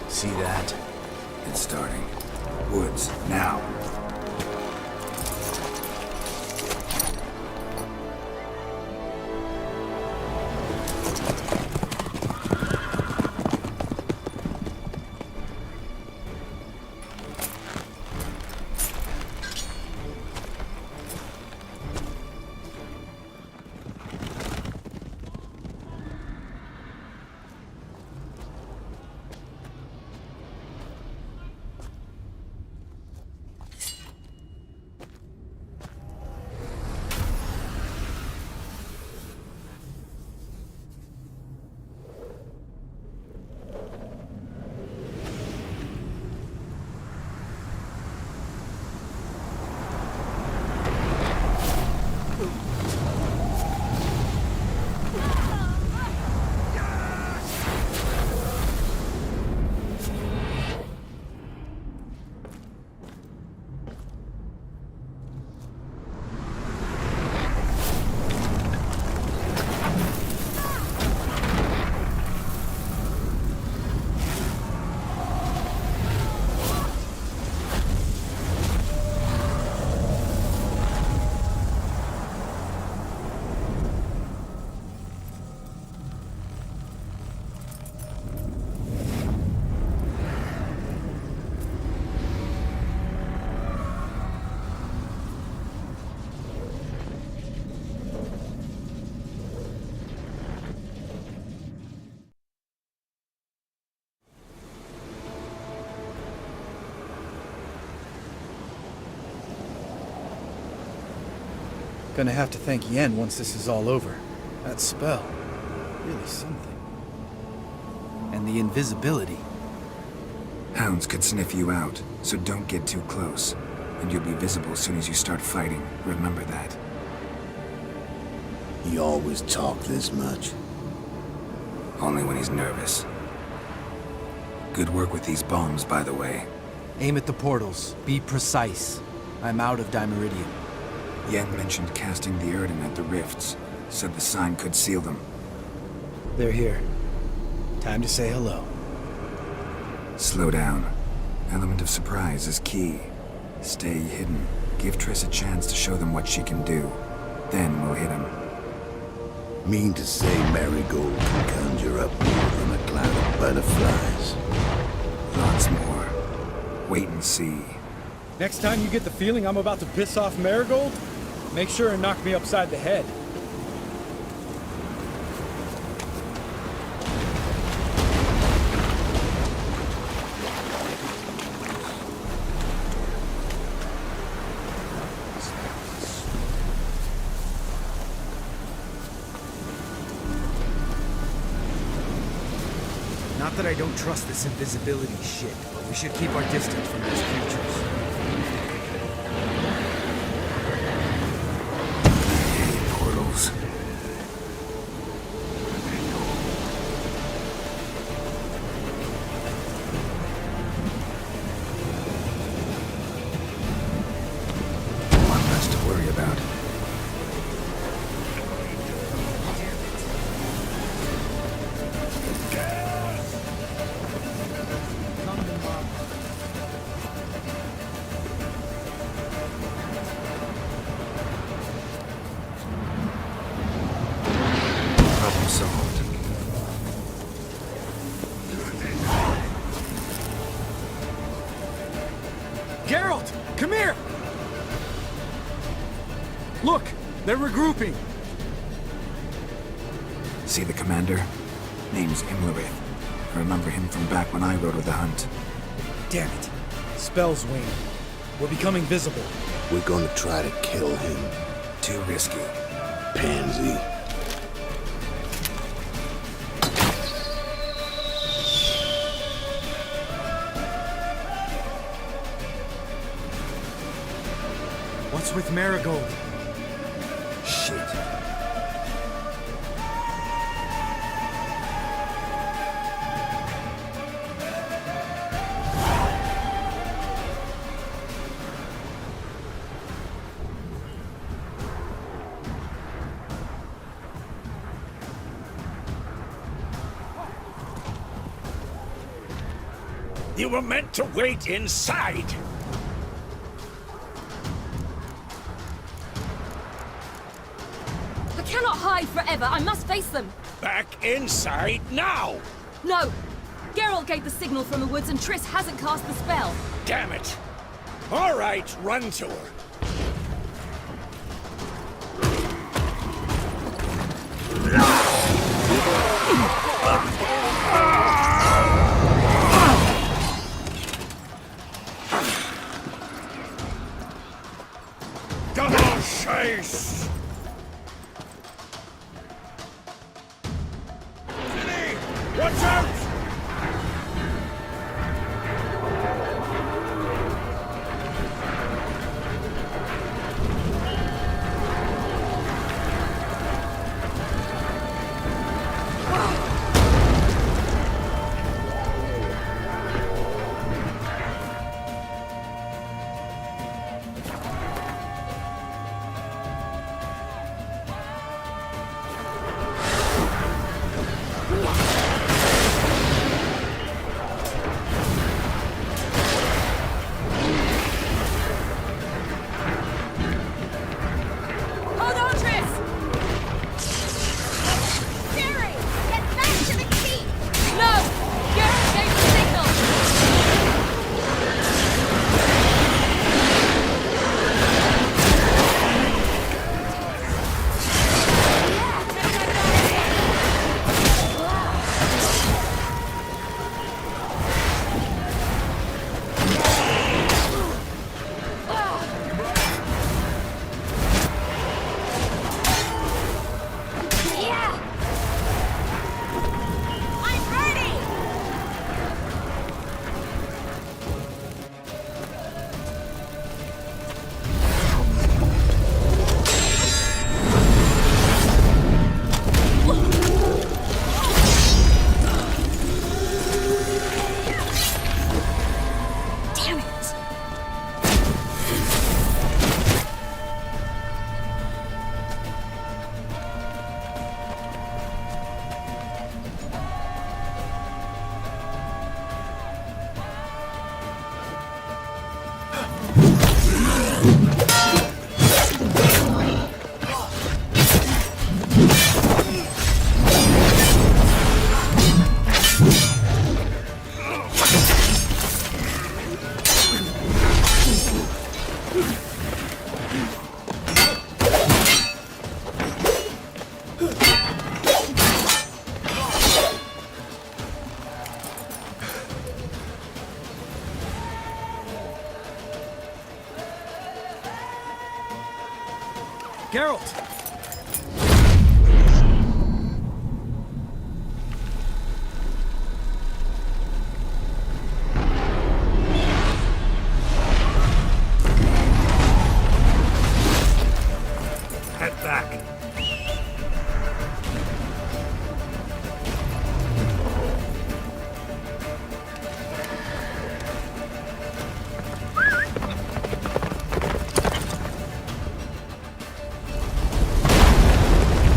See that? It's starting. Woods, now. Gonna have to thank Yen once this is all over. That spell, really something. And the invisibility. Hounds could sniff you out, so don't get too close. And you'll be visible as soon as you start fighting. Remember that. He always talk this much. Only when he's nervous. Good work with these bombs, by the way. Aim at the portals. Be precise. I'm out of Dimeridium. Yen mentioned casting the Erden at the rifts. Said the sign could seal them. They're here. Time to say hello. Slow down. Element of surprise is key. Stay hidden. Give Triss a chance to show them what she can do. Then we'll hit him. Mean to say Marigold can conjure up more than a cloud of butterflies? Lots more. Wait and see. Next time you get the feeling I'm about to piss off Marigold, make sure and knock me upside the head. Not that I don't trust this invisibility shit, but we should keep our distance from these creatures. Portals. One less to worry about. Problem solved. Geralt! Come here! Look! They're regrouping! See the commander? Name's Imlerith. I remember him from back when I rode with the hunt. Damn it. Spell's waning. We're becoming visible. We're gonna try to kill him. Too risky. Pansy. What's with Marigold? Shit. You were meant to wait inside! I cannot hide forever. I must face them. Back inside now! No! Geralt gave the signal from the woods and Triss hasn't cast the spell. Damn it! All right, run to her. Double chase! Watch out! Geralt! Head back.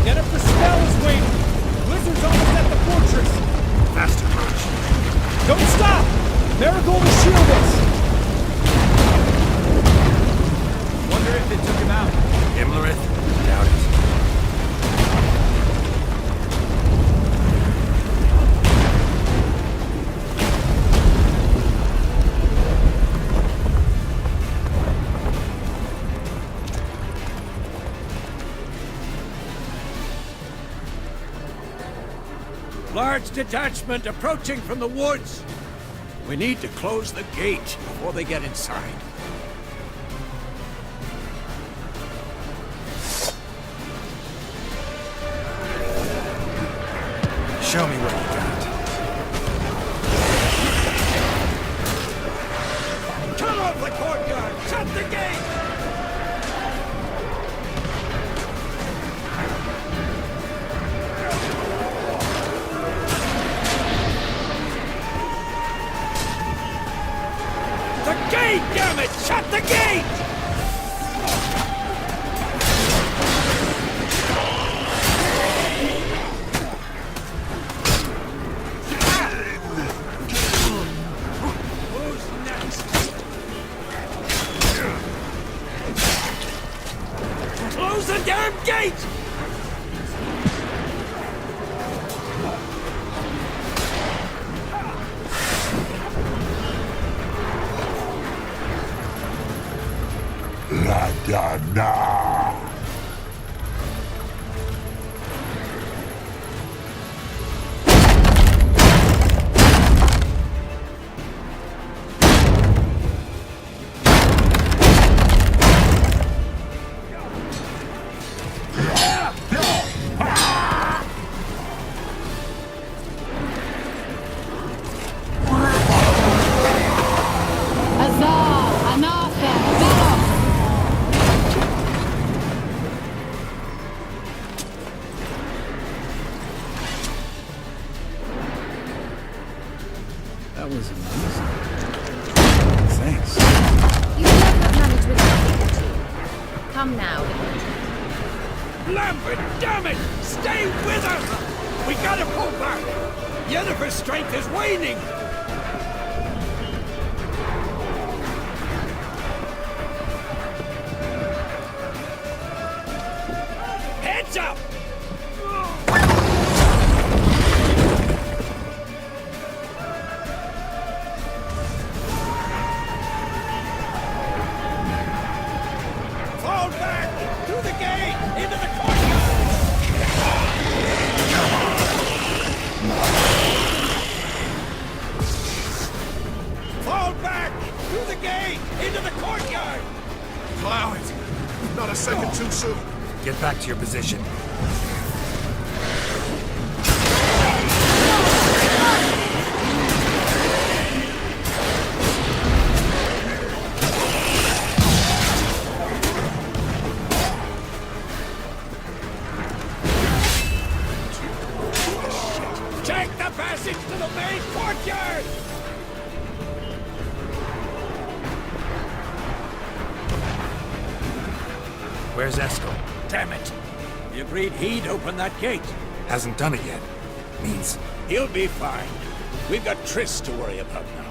Yennefer Spell is waiting! Blizzard's almost at the fortress! Faster, March. Don't stop! Marigold will shield us! Wonder if they took him out. Imlerith? Doubt it. Large detachment approaching from the woods. We need to close the gate before they get inside. Show me what you got. Cut off the courtyard! Shut the gate! The gate, damn it! Shut the gate! Who's next? Close the damn gate! La da da. That was amazing. Thanks. You never manage without me. Come now, little Lambert, damn it! Stay with us! We gotta pull back! Yennefer's strength is waning! Heads up! Fall back! Through the gate! Into the courtyard! Fall back! Through the gate! Into the courtyard! Plow it! Not a second too soon. Get back to your position. Take the passage to the main courtyard! Where's Eskel? Damn it! We agreed he'd open that gate. Hasn't done it yet. Means he'll be fine. We've got Triss to worry about now.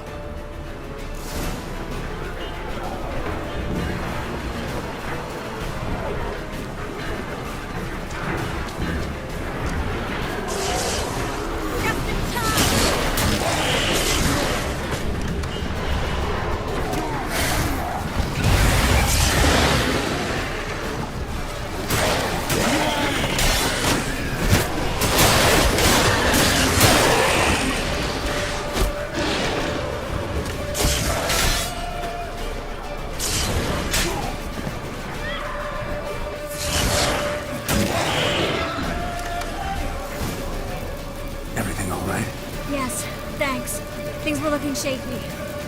looking shaky.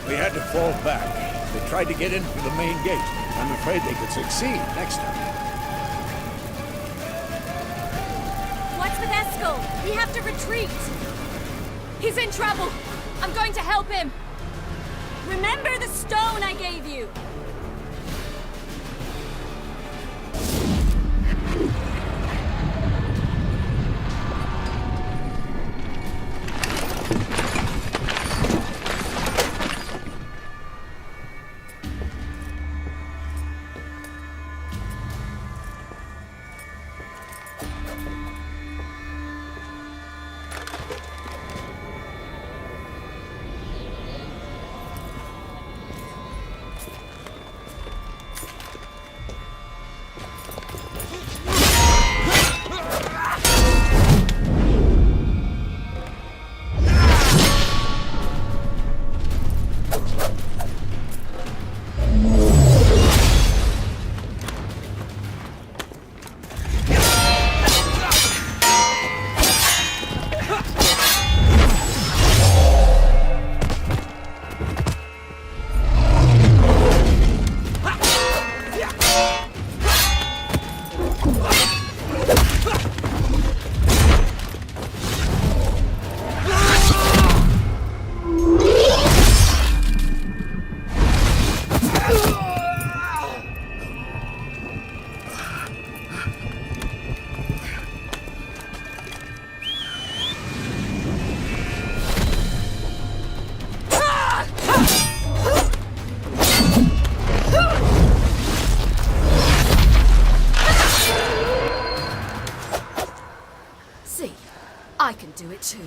We had to fall back. They tried to get in through the main gate. I'm afraid they could succeed next time. What's with Eskel? We have to retreat. He's in trouble. I'm going to help him. Remember the stone I gave you. I can do it too.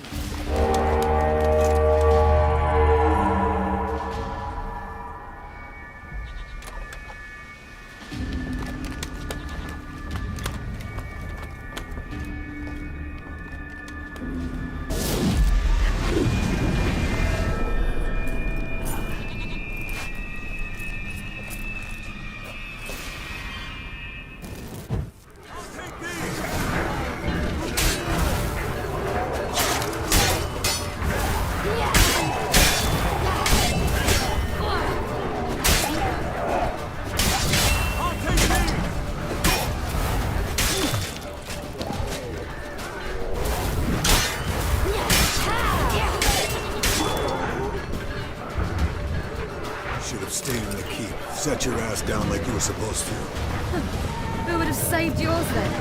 Set your ass down like you were supposed to. Who would have saved yours then?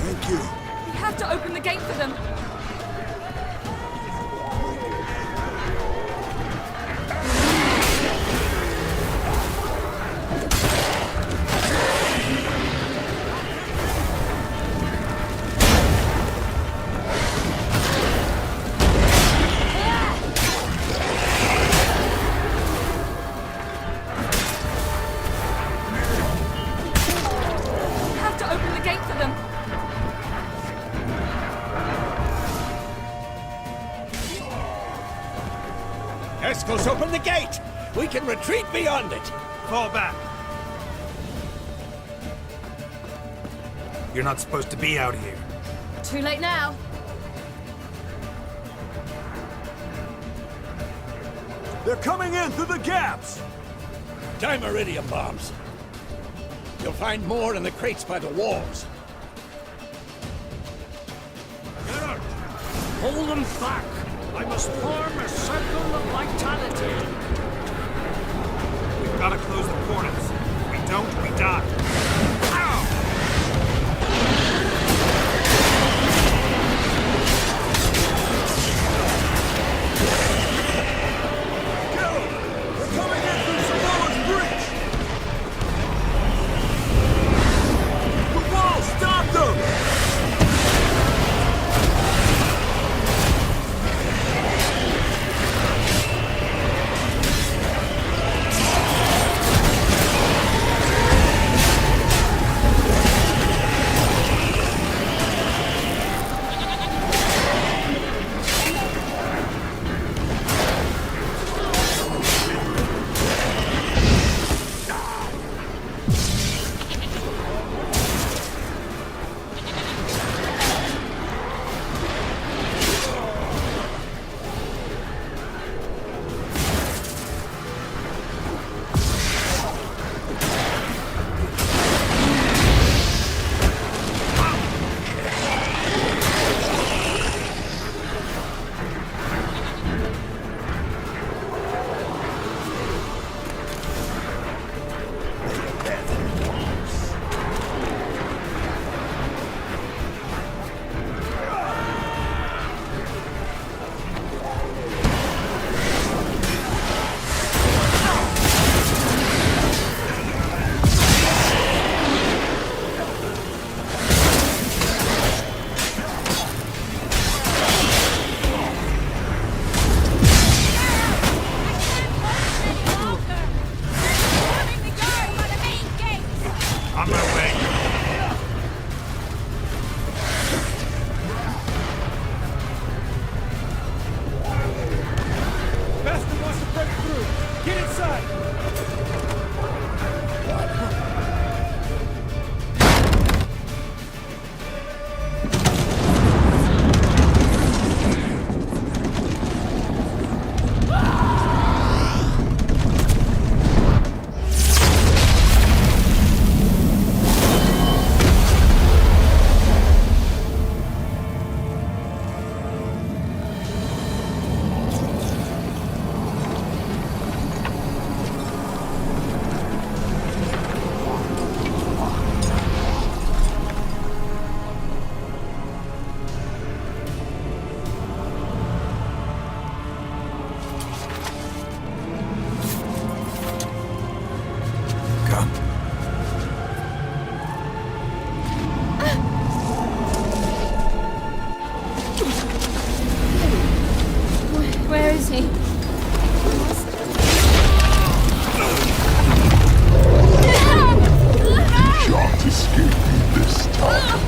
Thank you. We have to open the gate for them. Eskel's open the gate! We can retreat beyond it! Fall back. You're not supposed to be out here. Too late now. They're coming in through the gaps! Dimeridium bombs. You'll find more in the crates by the walls. Geralt! Hold them back! I must form a circle of vitality. We've got to close the portals. If we don't, we die. is he? Shan't escape me this time.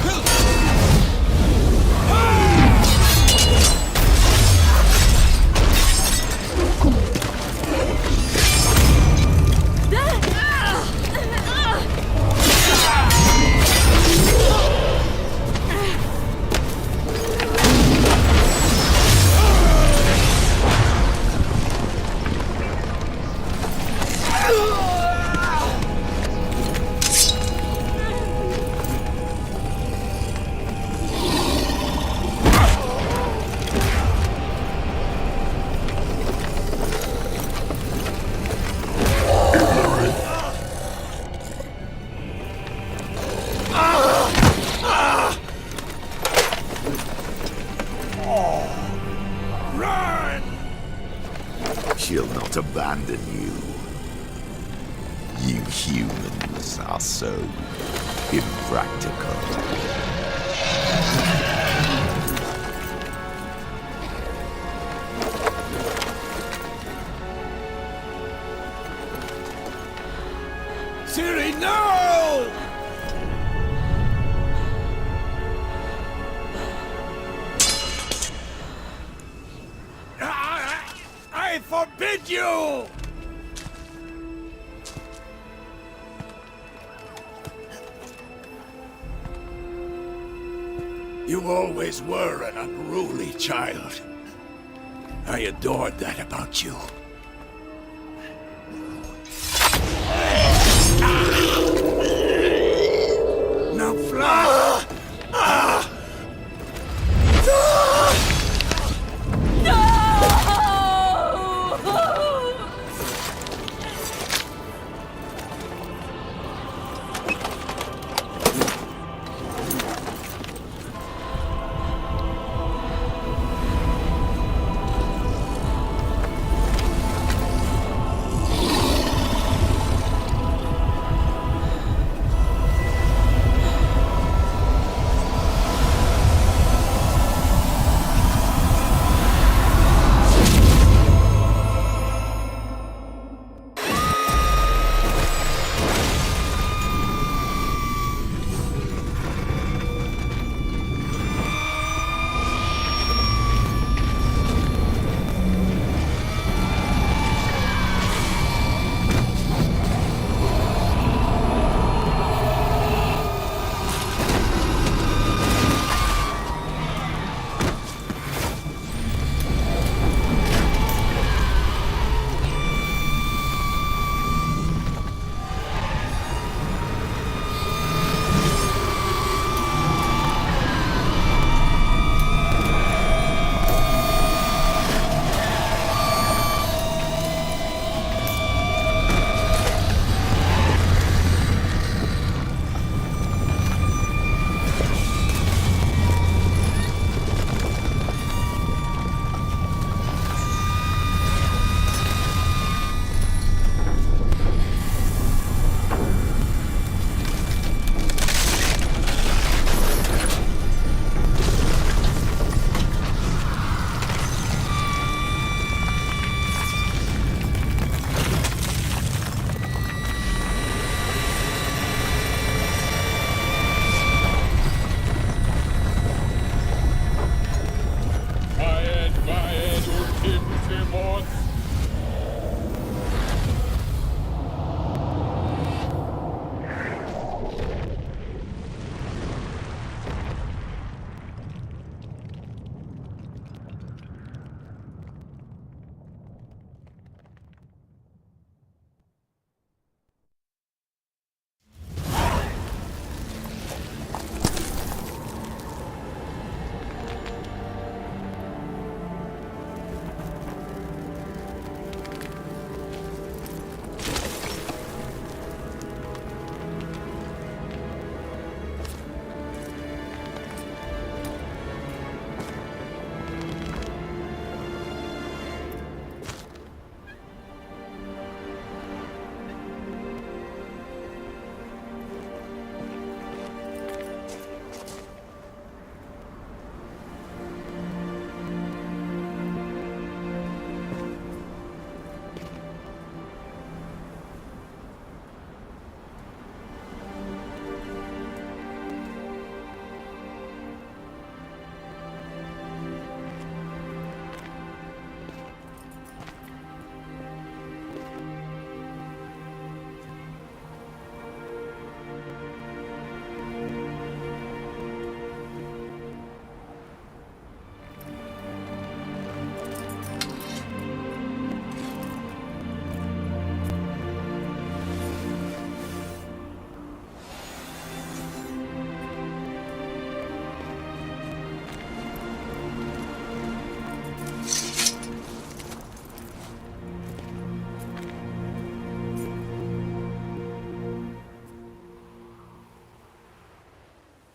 She'll not abandon you. You humans are so impractical. Ciri, no! I forbid you! You always were an unruly child. I adored that about you. Now fly!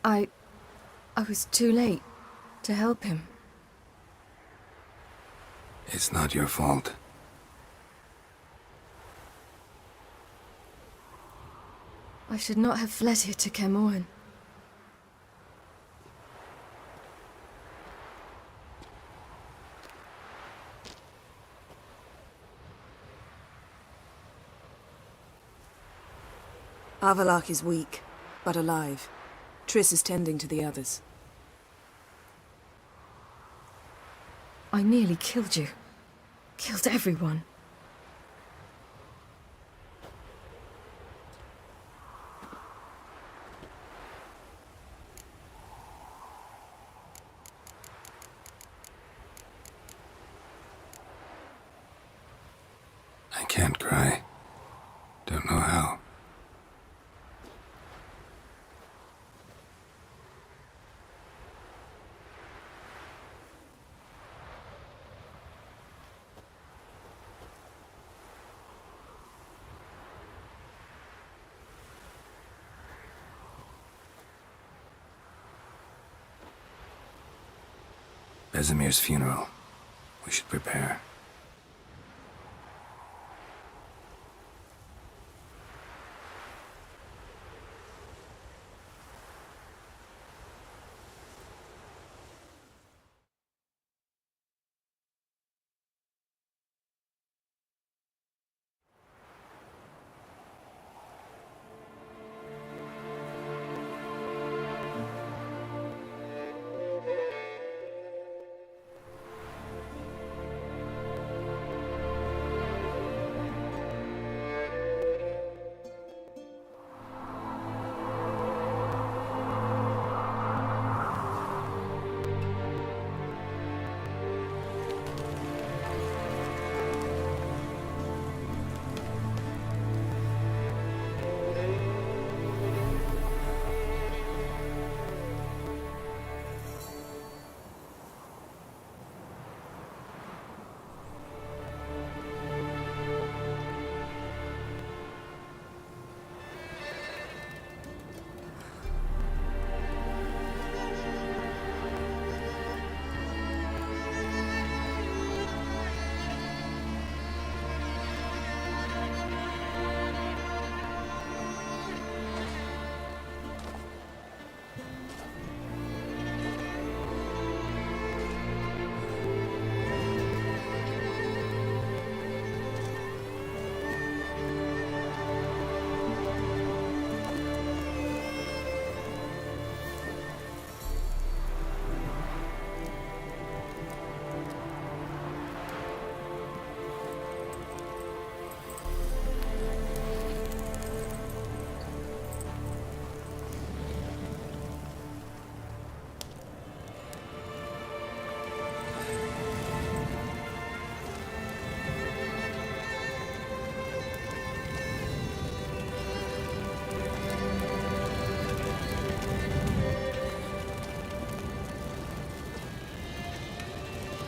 I was too late to help him. It's not your fault. I should not have fled here to Kaer Morhen. Avallac'h is weak, but alive. Triss is tending to the others. I nearly killed you. Killed everyone. I can't cry. Don't know how. Vesemir's funeral. We should prepare.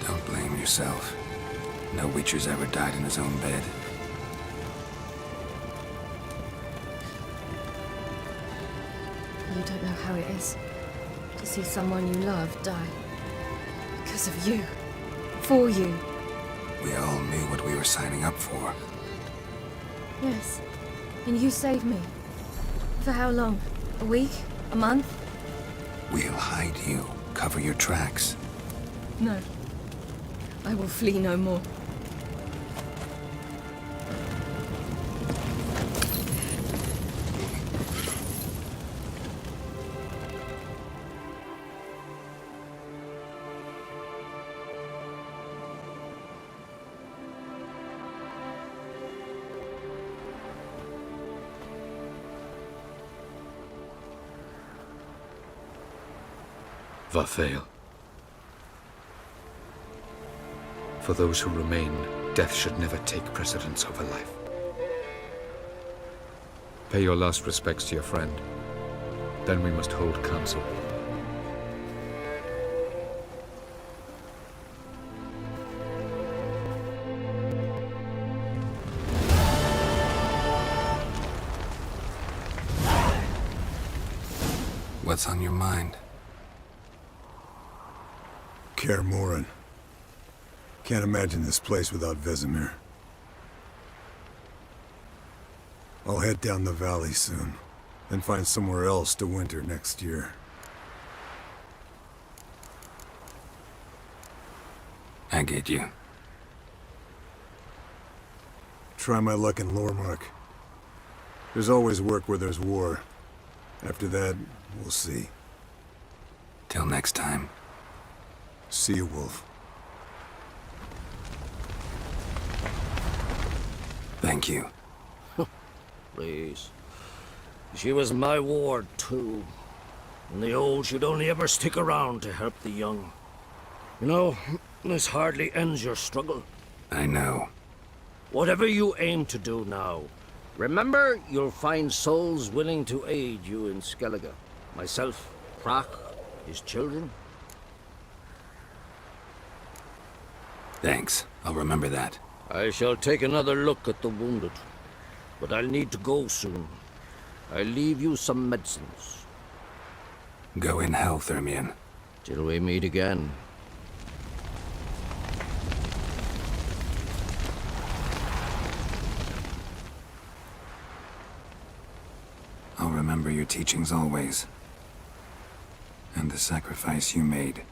Don't blame yourself. No Witcher's ever died in his own bed. You don't know how it is to see someone you love die. Because of you. For you. We all knew what we were signing up for. Yes. And you saved me. For how long? A week? A month? We'll hide you. Cover your tracks. No. I will flee no more. Varthael. For those who remain, death should never take precedence over life. Pay your last respects to your friend. Then we must hold council. What's on your mind? Kaer Morhen. Can't imagine this place without Vesemir. I'll head down the valley soon, and find somewhere else to winter next year. I get you. Try my luck in Lormark. There's always work where there's war. After that, we'll see. Till next time. See you, Wolf. Thank you. Please. She was my ward, too. And the old should only ever stick around to help the young. You know, this hardly ends your struggle. I know. Whatever you aim to do now, remember you'll find souls willing to aid you in Skellige. Myself, Crach, his children. Thanks. I'll remember that. I shall take another look at the wounded. But I'll need to go soon. I'll leave you some medicines. Go in health, Ermion. Till we meet again. I'll remember your teachings always. And the sacrifice you made.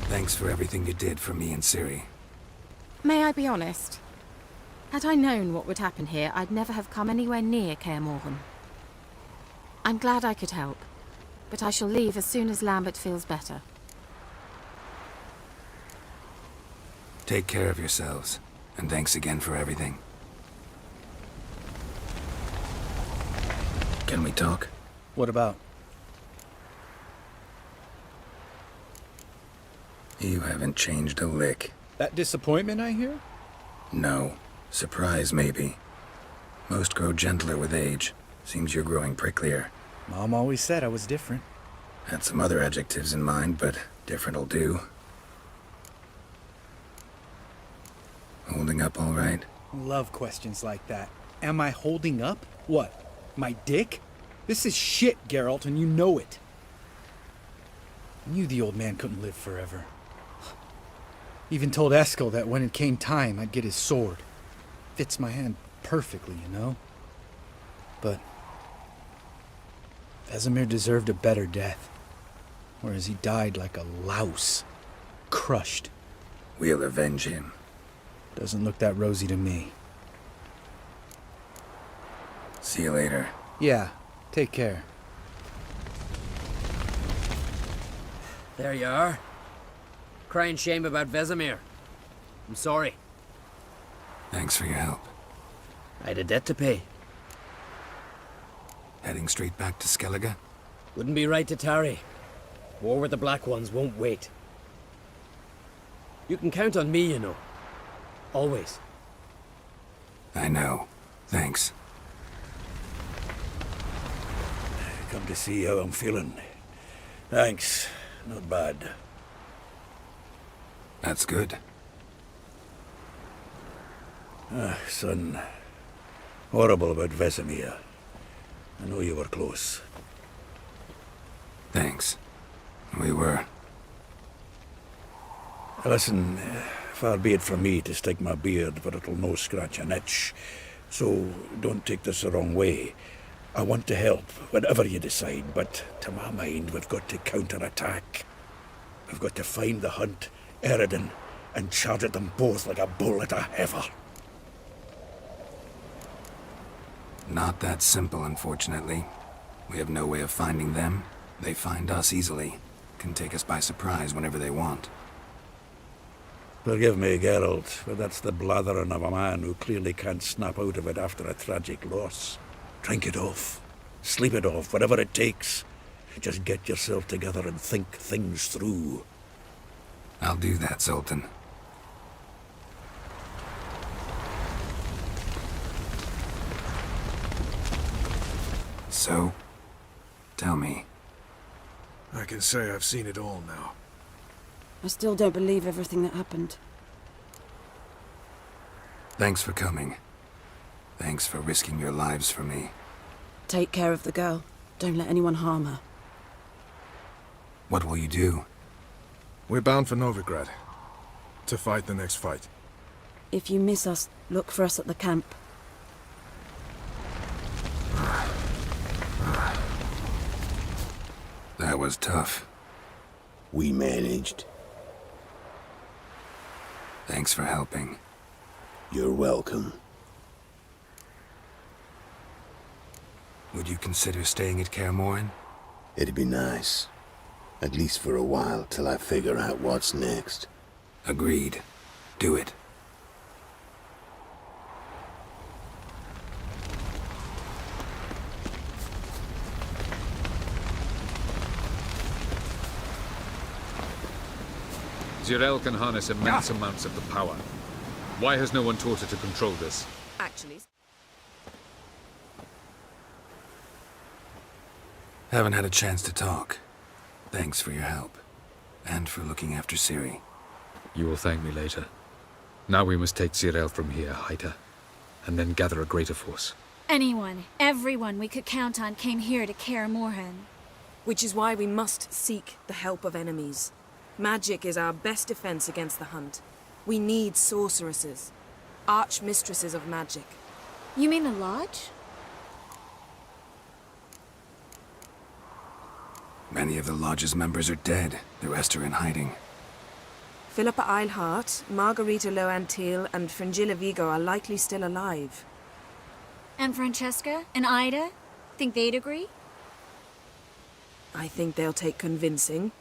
Thanks for everything you did for me and Ciri. May I be honest? Had I known what would happen here, I'd never have come anywhere near Kaer Morhen. I'm glad I could help, but I shall leave as soon as Lambert feels better. Take care of yourselves, and thanks again for everything. Can we talk? What about? You haven't changed a lick. That disappointment I hear? No. Surprise, maybe. Most grow gentler with age. Seems you're growing pricklier. Mom always said I was different. Had some other adjectives in mind, but different'll do. Holding up all right? Love questions like that. Am I holding up? What? My dick? This is shit, Geralt, and you know it. I knew the old man couldn't live forever. Even told Eskel that when it came time, I'd get his sword. Fits my hand perfectly, you know? But Vesemir deserved a better death. Whereas he died like a louse. Crushed. We'll avenge him. Doesn't look that rosy to me. See you later. Yeah, take care. There you are. Crying shame about Vesemir. I'm sorry. Thanks for your help. I had a debt to pay. Heading straight back to Skellige? Wouldn't be right to tarry. War with the Black Ones won't wait. You can count on me, you know. Always. I know. Thanks. Come to see how I'm feeling. Thanks. Not bad. That's good. Son. Horrible about Vesemir. I know you were close. Thanks. We were. Listen, far be it from me to stick my beard, but it'll no scratch an itch. So don't take this the wrong way. I want to help, whatever you decide, but to my mind, we've got to counterattack. We've got to find the Hunt, Eredin, and charge at them both like a bull at a heifer. Not that simple, unfortunately. We have no way of finding them. They find us easily. Can take us by surprise whenever they want. Forgive me, Geralt, but that's the blathering of a man who clearly can't snap out of it after a tragic loss. Drink it off. Sleep it off, whatever it takes. Just get yourself together and think things through. I'll do that, Sultan. So, tell me. I can say I've seen it all now. I still don't believe everything that happened. Thanks for coming. Thanks for risking your lives for me. Take care of the girl. Don't let anyone harm her. What will you do? We're bound for Novigrad. To fight the next fight. If you miss us, look for us at the camp. That was tough. We managed. Thanks for helping. You're welcome. Would you consider staying at Kaer Morhen? It'd be nice. At least for a while, till I figure out what's next. Agreed. Do it. Zirael can harness immense amounts of the power. Why has no one taught her to control this? Actually... Haven't had a chance to talk. Thanks for your help. And for looking after Ciri. You will thank me later. Now we must take Zirael from here, hide her, and then gather a greater force. Anyone, everyone we could count on came here to Kaer Morhen. Which is why we must seek the help of enemies. Magic is our best defense against the Hunt. We need sorceresses. Archmistresses of magic. You mean the Lodge? Many of the Lodge's members are dead. The rest are in hiding. Philippa Eilhart, Margarita Loantil, and Fringilla Vigo are likely still alive. And Francesca? And Ida? Think they'd agree? I think they'll take convincing.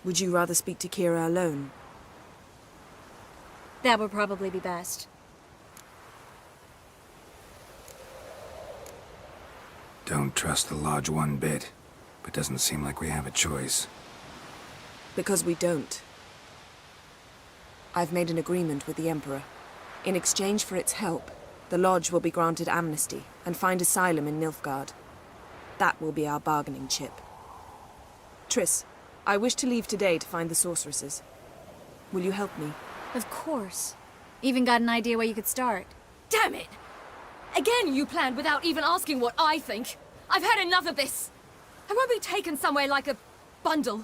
Would you rather speak to Kira alone? That would probably be best. Don't trust the Lodge one bit, but doesn't seem like we have a choice. Because we don't. I've made an agreement with the Emperor. In exchange for its help, the Lodge will be granted amnesty and find asylum in Nilfgaard. That will be our bargaining chip. Triss, I wish to leave today to find the sorceresses. Will you help me? Of course. Even got an idea where you could start. Damn it! Again you planned without even asking what I think. I've had enough of this. I won't be taken somewhere like a bundle.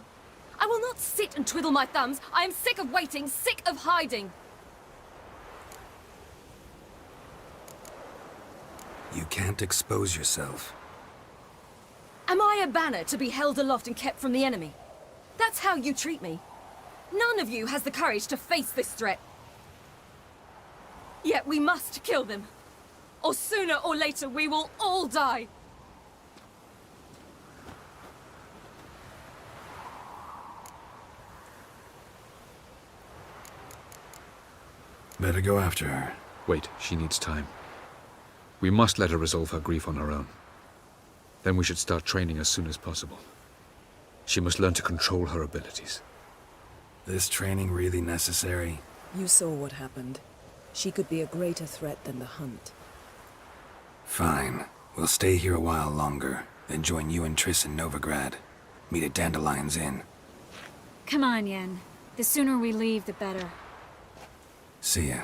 I will not sit and twiddle my thumbs. I am sick of waiting, sick of hiding. You can't expose yourself. Am I a banner to be held aloft and kept from the enemy? That's how you treat me. None of you has the courage to face this threat. Yet we must kill them. Or sooner or later we will all die. Better go after her. Wait, she needs time. We must let her resolve her grief on her own. Then we should start training as soon as possible. She must learn to control her abilities. This training really necessary? You saw what happened. She could be a greater threat than the Hunt. Fine. We'll stay here a while longer, then join you and Triss in Novigrad. Meet at Dandelion's Inn. Come on, Yen. The sooner we leave, the better. See ya.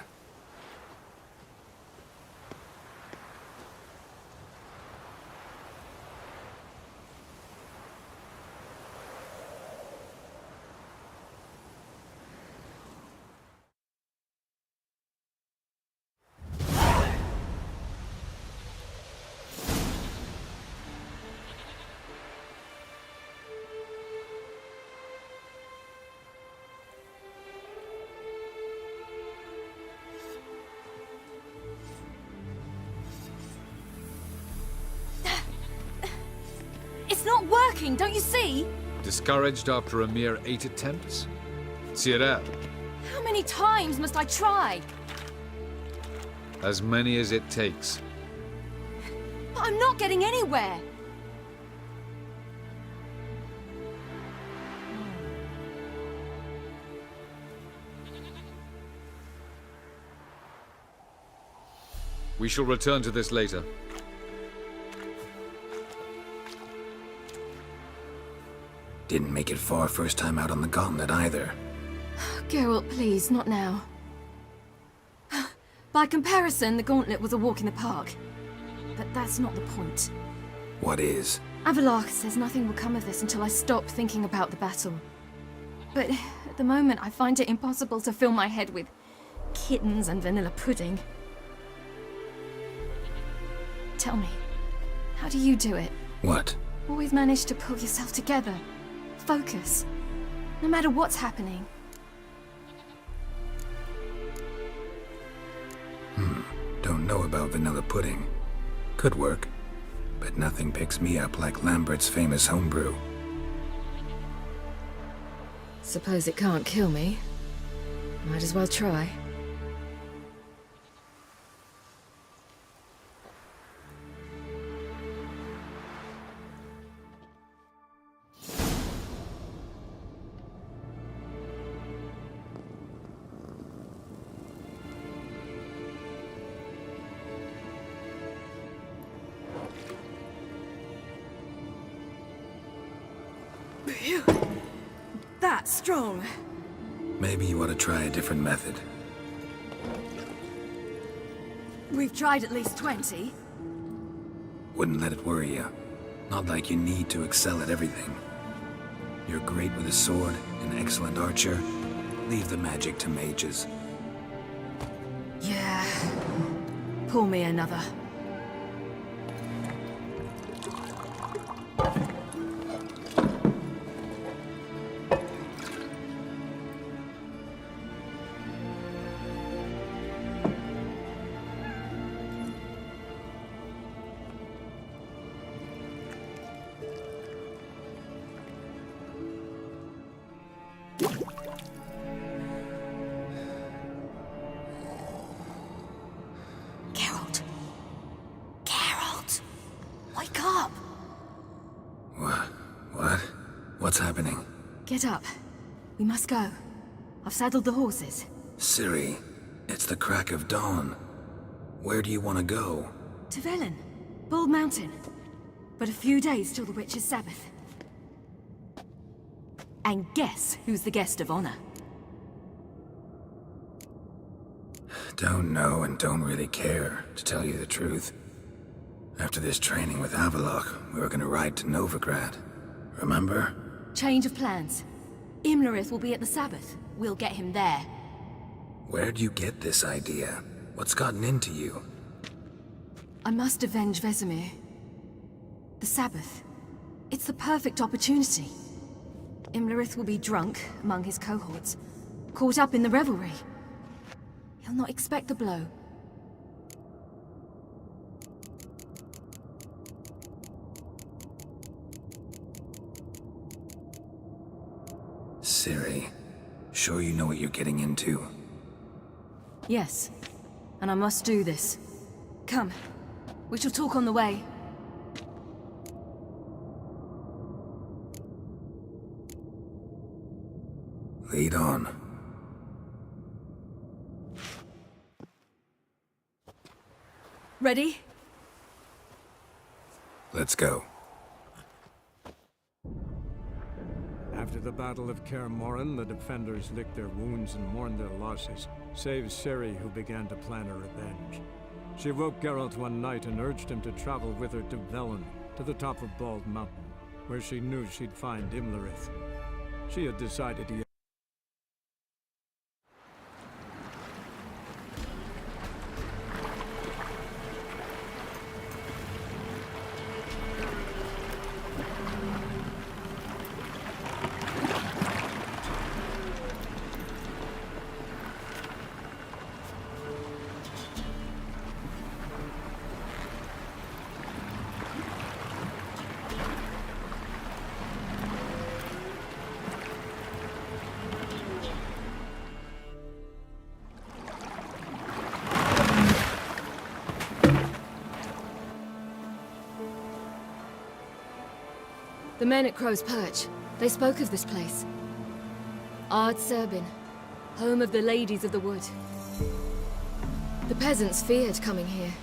It's not working, don't you see? Discouraged after a mere 8 attempts? Zirael, How many times must I try? as many as it takes. But I'm not getting anywhere. We shall return to this later. Didn't make it far first time out on the gauntlet either. Geralt, please, not now. By comparison, the gauntlet was a walk in the park. But that's not the point. What is? Avallac'h says nothing will come of this until I stop thinking about the battle. But at the moment, I find it impossible to fill my head with kittens and vanilla pudding. Tell me, how do you do it? What? Always manage to pull yourself together. Focus. No matter what's happening. Don't know about vanilla pudding. Could work. But nothing picks me up like Lambert's famous homebrew. Suppose it can't kill me. Might as well try. That's strong. Maybe you ought to try a different method. We've tried at least 20. Wouldn't let it worry you. Not like you need to excel at everything. You're great with a sword, an excellent archer. Leave the magic to mages. Yeah. Pull me another. Wake up! What? What's happening? Get up. We must go. I've saddled the horses. Ciri, it's the crack of dawn. Where do you want to go? To Velen. Bald Mountain. But a few days till the Witch's Sabbath. And guess who's the guest of honor? Don't know and don't really care, to tell you the truth. After this training with Avallac'h, we were gonna ride to Novigrad. Remember? Change of plans. Imlerith will be at the Sabbath. We'll get him there. Where'd you get this idea? What's gotten into you? I must avenge Vesemir. The Sabbath. It's the perfect opportunity. Imlerith will be drunk among his cohorts, caught up in the revelry. He'll not expect the blow. Ciri, sure you know what you're getting into? Yes, and I must do this. Come, we shall talk on the way. Lead on. Ready? Let's go. After the Battle of Kaer Morhen, the defenders licked their wounds and mourned their losses, save Ciri, who began to plan her revenge. She woke Geralt one night and urged him to travel with her to Velen, to the top of Bald Mountain, where she knew she'd find Imlerith. She had decided he The men at Crow's Perch, they spoke of this place. Ard Serbin, home of the Ladies of the Wood. The peasants feared coming here,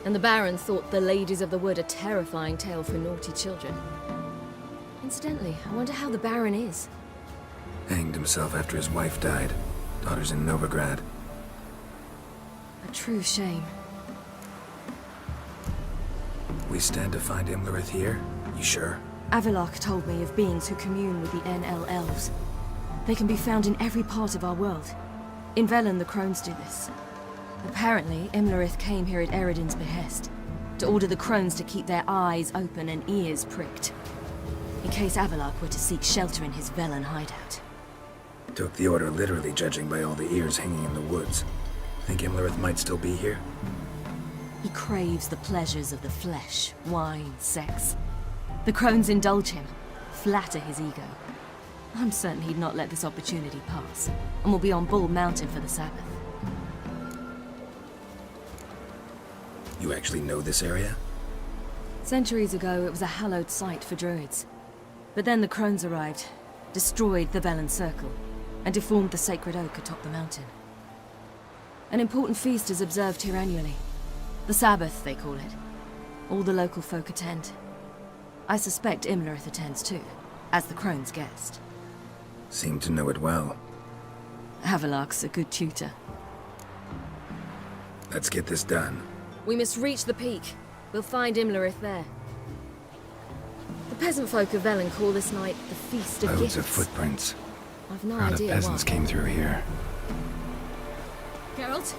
and the Baron thought the Ladies of the Wood a terrifying tale for naughty children. Incidentally, I wonder how the Baron is. Hanged himself after his wife died. Daughter's in Novigrad. I've true shame. We stand to find Imlerith here? You sure? Avalok told me of beings who commune with the NL Elves. They can be found in every part of our world. In Velen, the Crones do this. Apparently, Imlerith came here at Eredin's behest, to order the Crones to keep their eyes open and ears pricked, in case Avalok were to seek shelter in his Velen hideout. Took the order literally, judging by all the ears hanging in the woods. Think Imlerith might still be here? He craves the pleasures of the flesh, wine, sex. The Crones indulge him, flatter his ego. I'm certain he'd not let this opportunity pass, and will be on Bull Mountain for the Sabbath. You actually know this area? Centuries ago, it was a hallowed site for druids. But then the Crones arrived, destroyed the Velen Circle, and deformed the sacred oak atop the mountain. An important feast is observed here annually. The Sabbath, they call it. All the local folk attend. I suspect Imlerith attends too, as the Crone's guest. Seem to know it well. Avalok's a good tutor. Let's get this done. We must reach the peak. We'll find Imlerith there. The peasant folk of Velen call this night the Feast of Loads Gifts. of footprints. I've no Crowd of idea peasants why. came through here. Geralt,